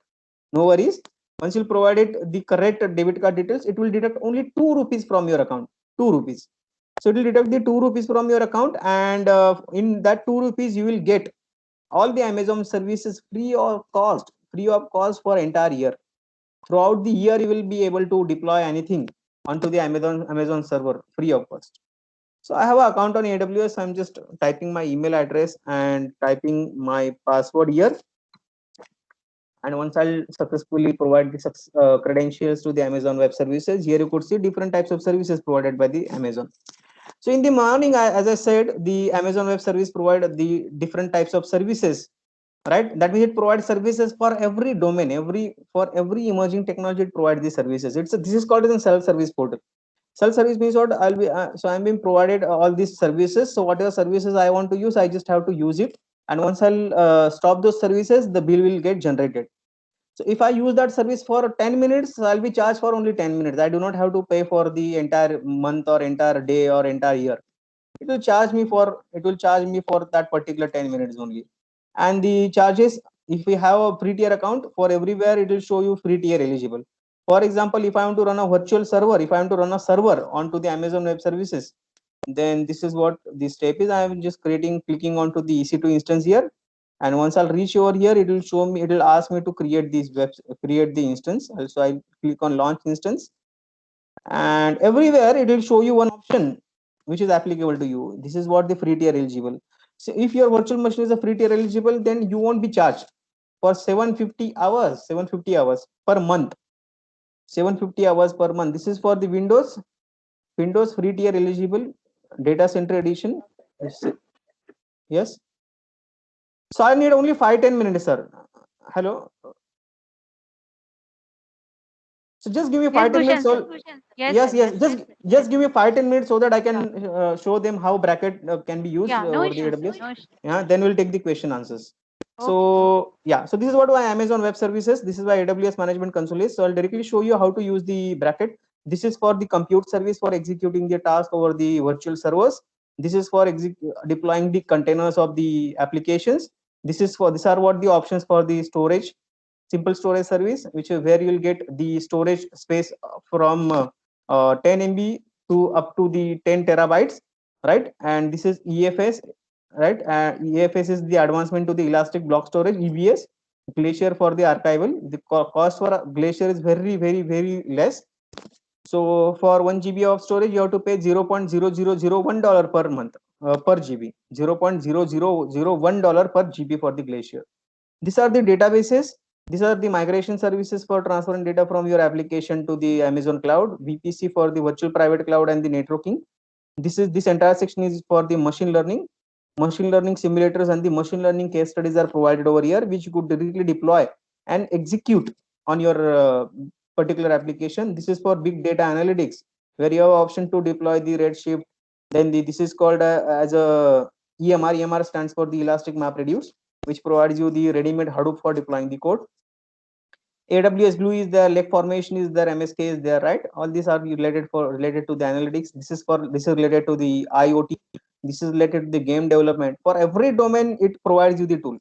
no worries. Once you provide it the correct debit card details, it will deduct only 2 rupees from your account. 2 rupees. So it will deduct the 2 rupees from your account, and in that 2 rupees you will get all the Amazon services free of cost for entire year. Throughout the year, you will be able to deploy anything onto the Amazon server free of cost. So I have an account on AWS. I'm just typing my email address and typing my password here. And once I'll successfully provide the credentials to the Amazon Web Services, here you could see different types of services provided by the Amazon. So in the morning, as I said, the Amazon Web Service provide the different types of services, right? That means it provides services for every domain, for every emerging technology. It provides the services. This is called as a self-service portal. Self-service means what? So I'm being provided all these services. So whatever services I want to use, I just have to use it. And once I'll stop those services, the bill will get generated. So if I use that service for 10 minutes, I'll be charged for only 10 minutes. I do not have to pay for the entire month or entire day or entire year. It will charge me for that particular 10 minutes only. And the charges, if we have a free tier account, for everywhere it will show you free tier eligible. For example, if I want to run a virtual server, if I want to run a server onto the Amazon Web Services, then this is what the step is. I am just clicking onto the EC2 instance here, and once I'll reach over here, it will show me, it will ask me to create the instance. Also I click on launch instance, and everywhere it will show you one option which is applicable to you. This is what the free tier eligible. So if your virtual machine is a free tier eligible, then you won't be charged for 750 hours per month. 750 hours per month. This is for the Windows free tier eligible data center edition. Yes. So I need only 5-10 minutes, sir. Hello. So just give me Yes, 5-10 minutes. Bhushan sir. So Yes, yes, sir. yes. Yes, sir. Just give me 5-10 minutes so that I Sure. can show them how bracket can be used Yeah, no over the issues, sir. AWS. No issues. Yeah. Then we'll take the question answers. Okay, sir. So yeah. So this is what my Amazon Web Services. This is why AWS Management Console is. So I'll directly show you how to use the bracket. This is for the compute service for executing the task over the virtual servers. This is for deploying the containers of the applications. These are what the options for the storage, simple storage service, which is where you will get the storage space from 10 MB to up to the 10 terabytes, right? And this is EFS, right? EFS is the advancement to the elastic block storage. EBS, Glacier for the archival. The cost for Glacier is very less. So for 1 GB of storage, you have to pay $0.0001 per month per GB. $0.0001 per GB for the Glacier. These are the databases. These are the migration services for transferring data from your application to the Amazon cloud. VPC for the virtual private cloud and the networking. This entire section is for the machine learning. Machine learning simulators and the machine learning case studies are provided over here, which you could directly deploy and execute on your particular application. This is for big data analytics, where you have option to deploy the Redshift. Then this is called as a EMR. EMR stands for the Elastic Map Reduce, which provides you the ready-made Hadoop for deploying the code. AWS Glue is there, Lake Formation is there, MSK is there, right? All these are related to the analytics. This is related to the IoT. This is related to the game development. For every domain, it provides you the tool.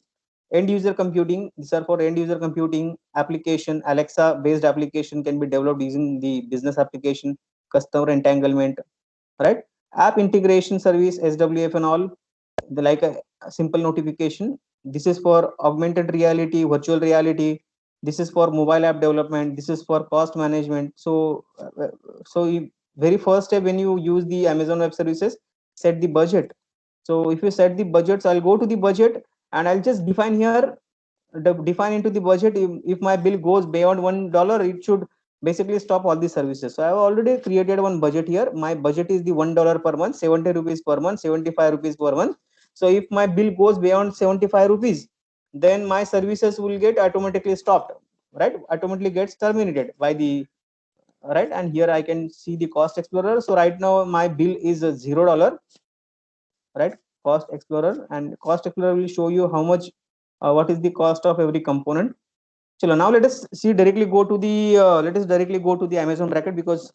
End user computing. These are for end user computing application. Alexa based application can be developed using the business application, customer entanglement, right? App integration service, SWF and all. The like simple notification. This is for augmented reality, virtual reality. This is for mobile app development. This is for cost management. So very first step when you use the Amazon Web Services, set the budget. So if you set the budgets, I'll go to the budget and I'll just define here, define into the budget. If my bill goes beyond $1, it should basically stop all the services. So I have already created one budget here. My budget is the $1 per month, 70 rupees per month, 75 rupees per month. So if my bill goes beyond 75 rupees, then my services will get automatically stopped, right? Automatically gets terminated by the, right. And here I can see the cost explorer. So right now my bill is $0, right? Cost explorer, and cost explorer will show you how much, what is the cost of every component. So now let us see directly go to the let us directly go to the Amazon bracket, because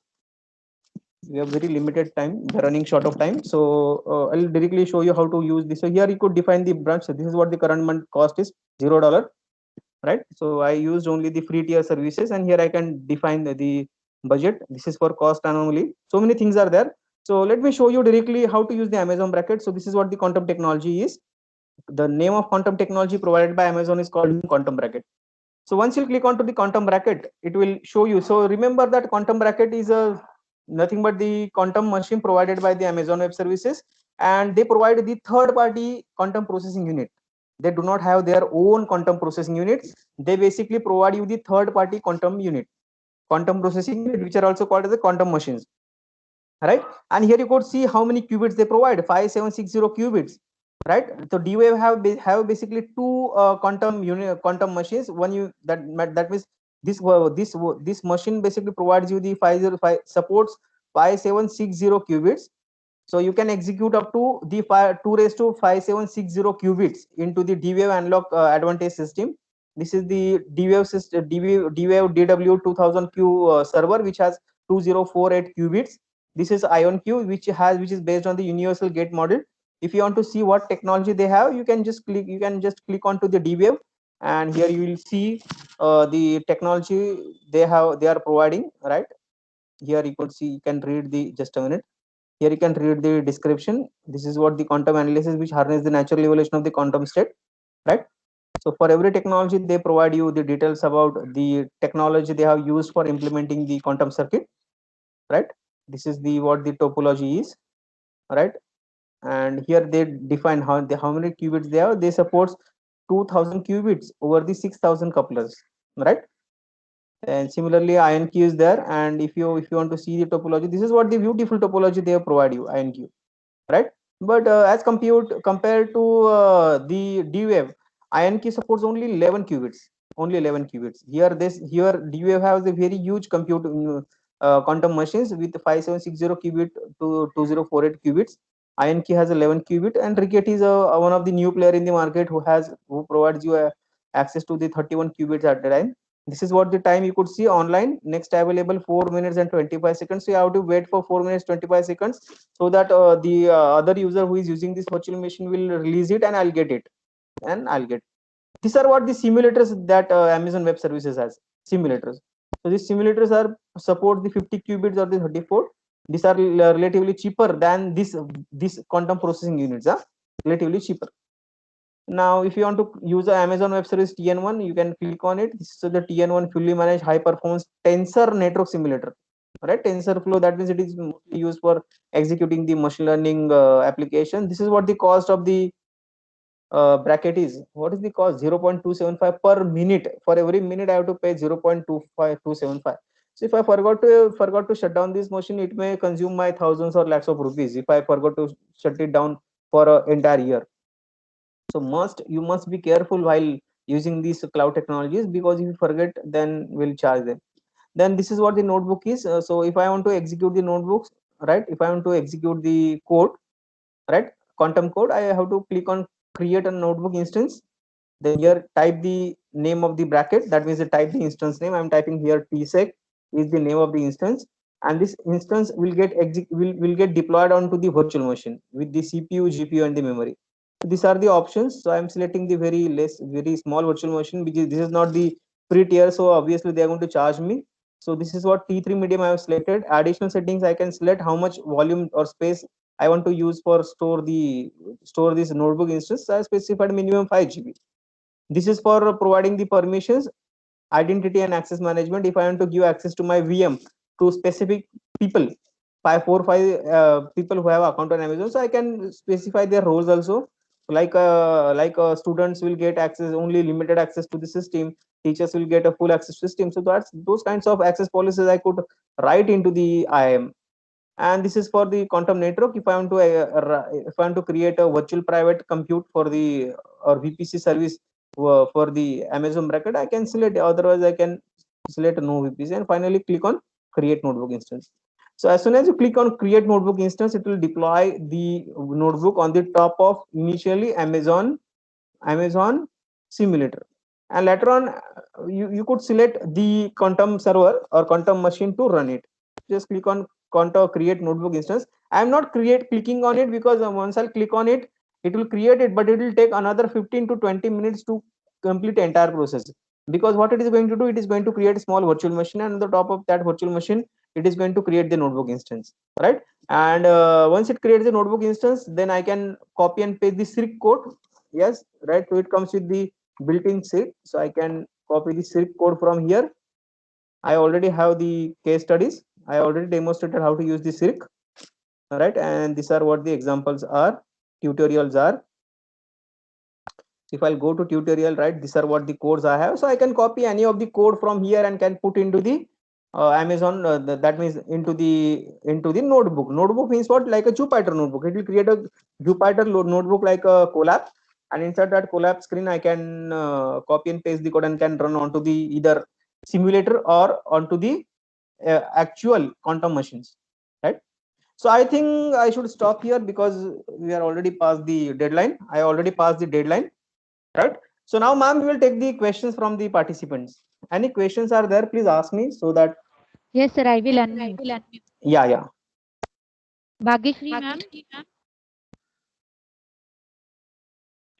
we have very limited time, we're running short of time. So I'll directly show you how to use this. So here you could define the branch. So this is what the current month cost is, $0, right? So I used only the free tier services, and here I can define the budget. This is for cost anomaly. So many things are there. So let me show you directly how to use the Amazon bracket. So this is what the quantum technology is. The name of quantum technology provided by Amazon is called quantum bracket. So once you click onto the quantum bracket, it will show you. So remember that quantum bracket is a nothing but the quantum machine provided by the Amazon Web Services, and they provide the third party quantum processing unit. They do not have their own quantum processing units. They basically provide you the third party quantum unit, quantum processing unit, which are also called as the quantum machines, right? And here you could see how many qubits they provide, 5760 qubits, right? So D-Wave have basically two quantum machines. One you that means this machine basically provides you the 505 supports 5760 qubits. So you can execute up to the 2 raised to 5760 qubits into the D-Wave analog advantage system. This is the D-Wave system, D-Wave DW2000Q server, which has 2048 qubits. This is IonQ, which is based on the universal gate model. If you want to see what technology they have, you can just click onto the D-Wave, and here you will see the technology they are providing, right? Here you could see, you can read the, just a minute. Here you can read the description. This is what the quantum analysis, which harness the natural evolution of the quantum state, right? So for every technology, they provide you the details about the technology they have used for implementing the quantum circuit, right? This is the what the topology is, right? And here they define how many qubits they have. They support 2000 qubits over the 6000 couplers, right? And similarly IonQ is there. And if you want to see the topology, this is what the beautiful topology they provide you, IonQ, right? But as compared to the D-Wave, IonQ supports only 11 qubits, only 11 qubits. Here D-Wave has a very huge compute quantum machines with 5760 qubit to 2048 qubits. IonQ has 11 qubit, and Rigetti is one of the new player in the market who provides you access to the 31 qubits at the time. This is what the time you could see online. Next available 4 minutes and 25 seconds. So you have to wait for 4 minutes 25 seconds, so that the other user who is using this virtual machine will release it, and I'll get it, and I'll get. These are what the simulators that Amazon Web Services has. Simulators. So these simulators are support the 50 qubits or the 34. These are relatively cheaper than this quantum processing units. Relatively cheaper. Now, if you want to use the Amazon Web Service TN1, you can click on it. This is the TN1 fully managed high performance tensor network simulator. Right, TensorFlow. That means it is mostly used for executing the machine learning application. This is what the cost of the bracket is. What is the cost? 0.275 per minute. For every minute, I have to pay 0.25275. So if I forgot to shut down this machine, it may consume my thousands or lakhs of rupees. If I forgot to shut it down for an entire year. So you must be careful while using these cloud technologies, because if you forget, then we'll charge them. Then this is what the notebook is. So if I want to execute the notebooks, right? If I want to execute the code, right? Quantum code, I have to click on create a notebook instance. Then here type the name of the bracket. That means I type the instance name. I'm typing here tsec is the name of the instance, and this instance will get deployed onto the virtual machine with the CPU, GPU, and the memory. These are the options. So I'm selecting the very small virtual machine, because this is not the free tier, so obviously they are going to charge me. So this is what T3 medium I have selected. Additional settings I can select how much volume or space I want to use for store this notebook instance. I specified minimum 5 GB. This is for providing the permissions, identity and access management. If I want to give access to my VM to specific people, 5 4 5 people who have account on Amazon, so I can specify their roles also. Like students will get access, only limited access to the system. Teachers will get a full access system. So that's those kinds of access policies I could write into the IAM. And this is for the quantum network. If I want to create a virtual private compute for the or VPC service for the Amazon bracket, I can select. Otherwise, I can select no VPC and finally click on create notebook instance. So as soon as you click on create notebook instance, it will deploy the notebook on the top of initially Amazon simulator. And later on, you could select the quantum server or quantum machine to run it. Just click on quantum create notebook instance. I am not clicking on it because once I'll click on it, it will create it, but it will take another 15 to 20 minutes to complete the entire process. Because what it is going to do, it is going to create a small virtual machine, and on the top of that virtual machine, it is going to create the notebook instance, right? And once it creates the notebook instance, then I can copy and paste the script code. Yes, right. So it comes with the built-in script. So I can copy the script code from here. I already have the case studies. I already demonstrated how to use the script. All right, and these are what the examples are, tutorials are. If I'll go to tutorial, right, these are what the codes I have. So I can copy any of the code from here and can put into the Amazon. That means into the notebook. Notebook means what? Like a Jupyter notebook. It will create a Jupyter notebook like a Colab, and inside that Colab screen, I can copy and paste the code and can run onto the either simulator or onto the actual quantum machines, right? So I think I should stop here because we are already past the deadline. I already passed the deadline, right? So now, ma'am, we will take the questions from the participants. Any questions are there? Please ask me so that. Yes, sir. I will unmute. Yeah, yeah. Bhagyashree, ma'am,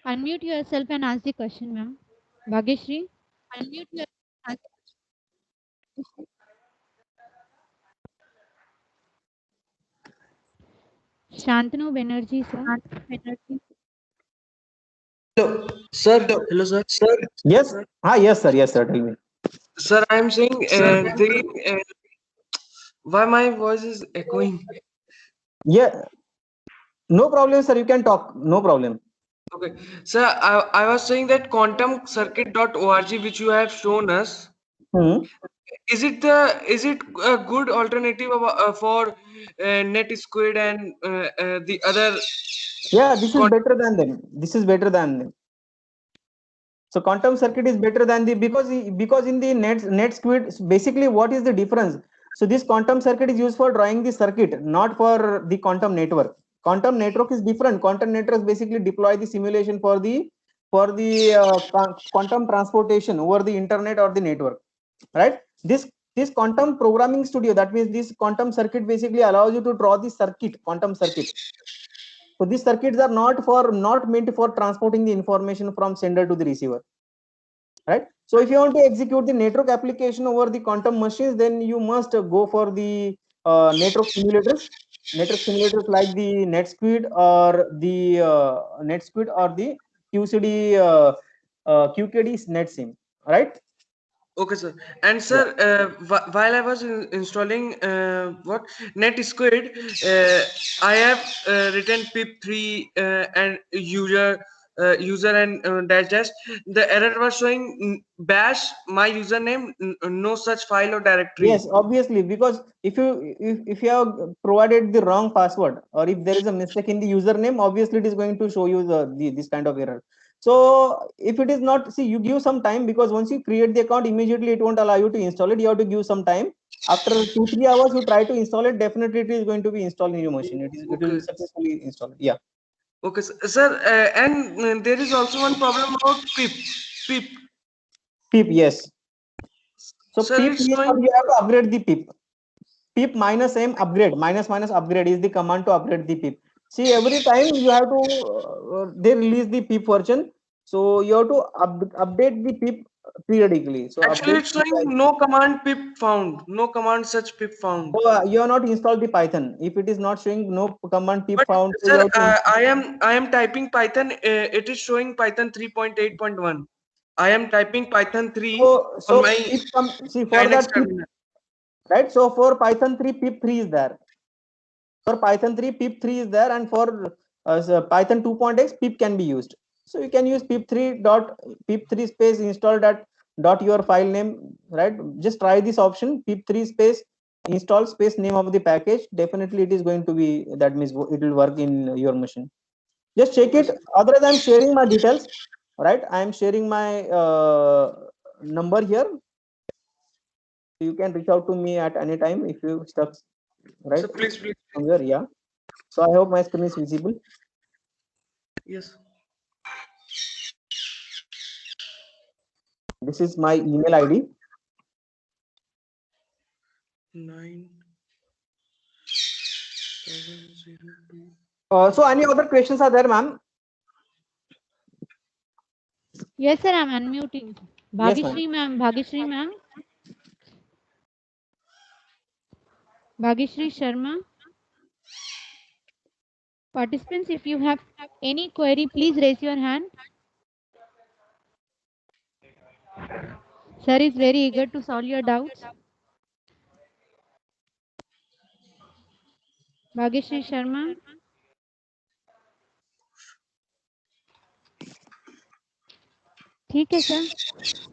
unmute yourself and ask the question, ma'am. Bhagyashree, unmute yourself. Shantanu Banerjee, sir. Hello, sir. Hello, sir. Yes. Yes, sir. Yes, sir. Tell me. Sir, I'm saying why my voice is echoing. Yeah. No problem, sir. You can talk. No problem. Okay, sir. I was saying that quantumcircuit.org, which you have shown us, Hmm. is it a good alternative for NetSquid and the other? Yeah, this is better than them. This is better than them. So quantum circuit is better than the because in the NetSquid, basically what is the difference? So this quantum circuit is used for drawing the circuit, not for the quantum network. Quantum network is different. Quantum networks basically deploy the simulation for the quantum transportation over the internet or the network, right? This quantum programming studio, that means this quantum circuit basically allows you to draw the quantum circuit. So these circuits are not meant for transporting the information from sender to the receiver, right? So if you want to execute the network application over the quantum machines, then you must go for the network simulators. Network simulators like the NetSquid or the QCD QKD NetSim, right? Okay, sir. And sir, while I was installing what NetSquid, I have written pip3 and user and dash dash. The error was showing bash my username, no such file or directory. Yes, obviously, because if you have provided the wrong password or if there is a mistake in the username, obviously it is going to show you this kind of error. So if it is not, see, you give some time, because once you create the account, immediately it won't allow you to install it. You have to give some time. After 2 3 hours, you try to install it. Definitely, it is going to be installed in your machine. It will Okay. be successfully installed. Yeah. Okay, sir. And there is also one problem about pip. Pip. PIP, yes. So Sir, PIP it's means showing. you have to upgrade the PIP. Pip minus m upgrade, minus upgrade is the command to upgrade the pip. See, every time you have to they release the pip version, so you have to update the pip periodically. So Actually, update it's showing no command pip found. No command such pip found. So you have not installed the Python. If it is not showing no command pip But found, so you sir, have to. I am typing Python. It is showing Python 3.8.1. I am typing Python 3 on So my pip see for Linux that pip, terminal. right? So for Python 3, pip 3 is there. For Python 3, pip 3 is there, and for so Python 2.x, pip can be used. So you can use pip3 space install dot your file name, right? Just try this option, pip3 space install space name of the package. Definitely it is going to be, that means it will work in your machine. Just check Okay, it. sir. Other than sharing my details, right? I am sharing my number here. You can reach out to me at any time if you stuck, So right? please. Somewhere, yeah. So I hope my screen is visible. Yes. This is my email ID. 9,702. So any other questions are there, ma'am? Yes, sir, I'm unmuting. Yes, ma'am. Bhagishri ma'am, Bhagishri ma'am. Bhagishri Sharma. Participants, if you have any query, please raise your hand. Sir is very eager to solve your doubts. Bhagishri Sharma. ठीक है sir.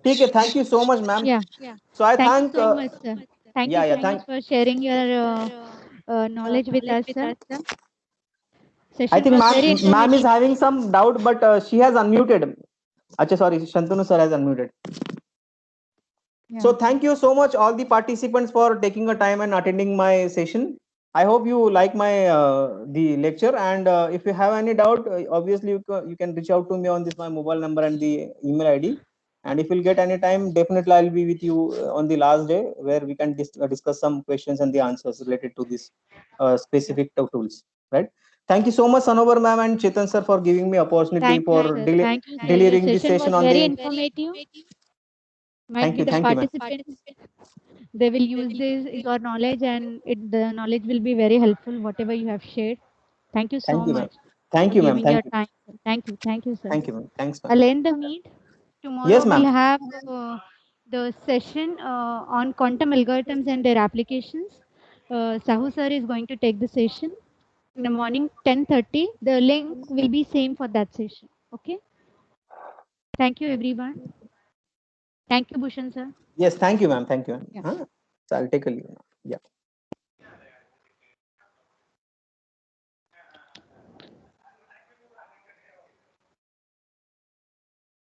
Okay, thank you so much, ma'am. Yeah. So I Thank you thank. so much, sir. Thank you Yeah, so yeah. much for sharing your knowledge with us, sir. I Session think was very ma'am is informative. having some doubt, but she has unmuted. Acha, sorry, Shantanu sir has unmuted. Yeah. So thank you so much, all the participants, for taking a time and attending my session. I hope you like my the lecture, and if you have any doubt, obviously you can reach out to me on this my mobile number and the email ID. And if you'll get any time, definitely I'll be with you on the last day where we can discuss some questions and the answers related to this specific tools. Right. Thank you so much, Sanobar ma'am and Chetan sir, for giving me opportunity Thank you, for sir. Thank you, sir. Your delivering this session was session on very the. informative. Might be the Thank you, ma'am. participants. They will use this your knowledge, and the knowledge will be very helpful. Whatever you have shared. Thank you so Thank you, ma'am. much Thank for you, ma'am. giving your Thank you. time. Thank you, sir. Thank you, ma'am. Thanks, ma'am. I'll end the meet. Tomorrow Yes, ma'am. we'll have the session on quantum algorithms and their applications. Sahu sir is going to take the session in the morning 10:30. The link will be same for that session. Okay. Thank you, everyone. Thank you, Bhushan sir. Yes, thank you, ma'am. Thank you, ma'am. Yeah. Huh? So I'll take a leave now. Yeah.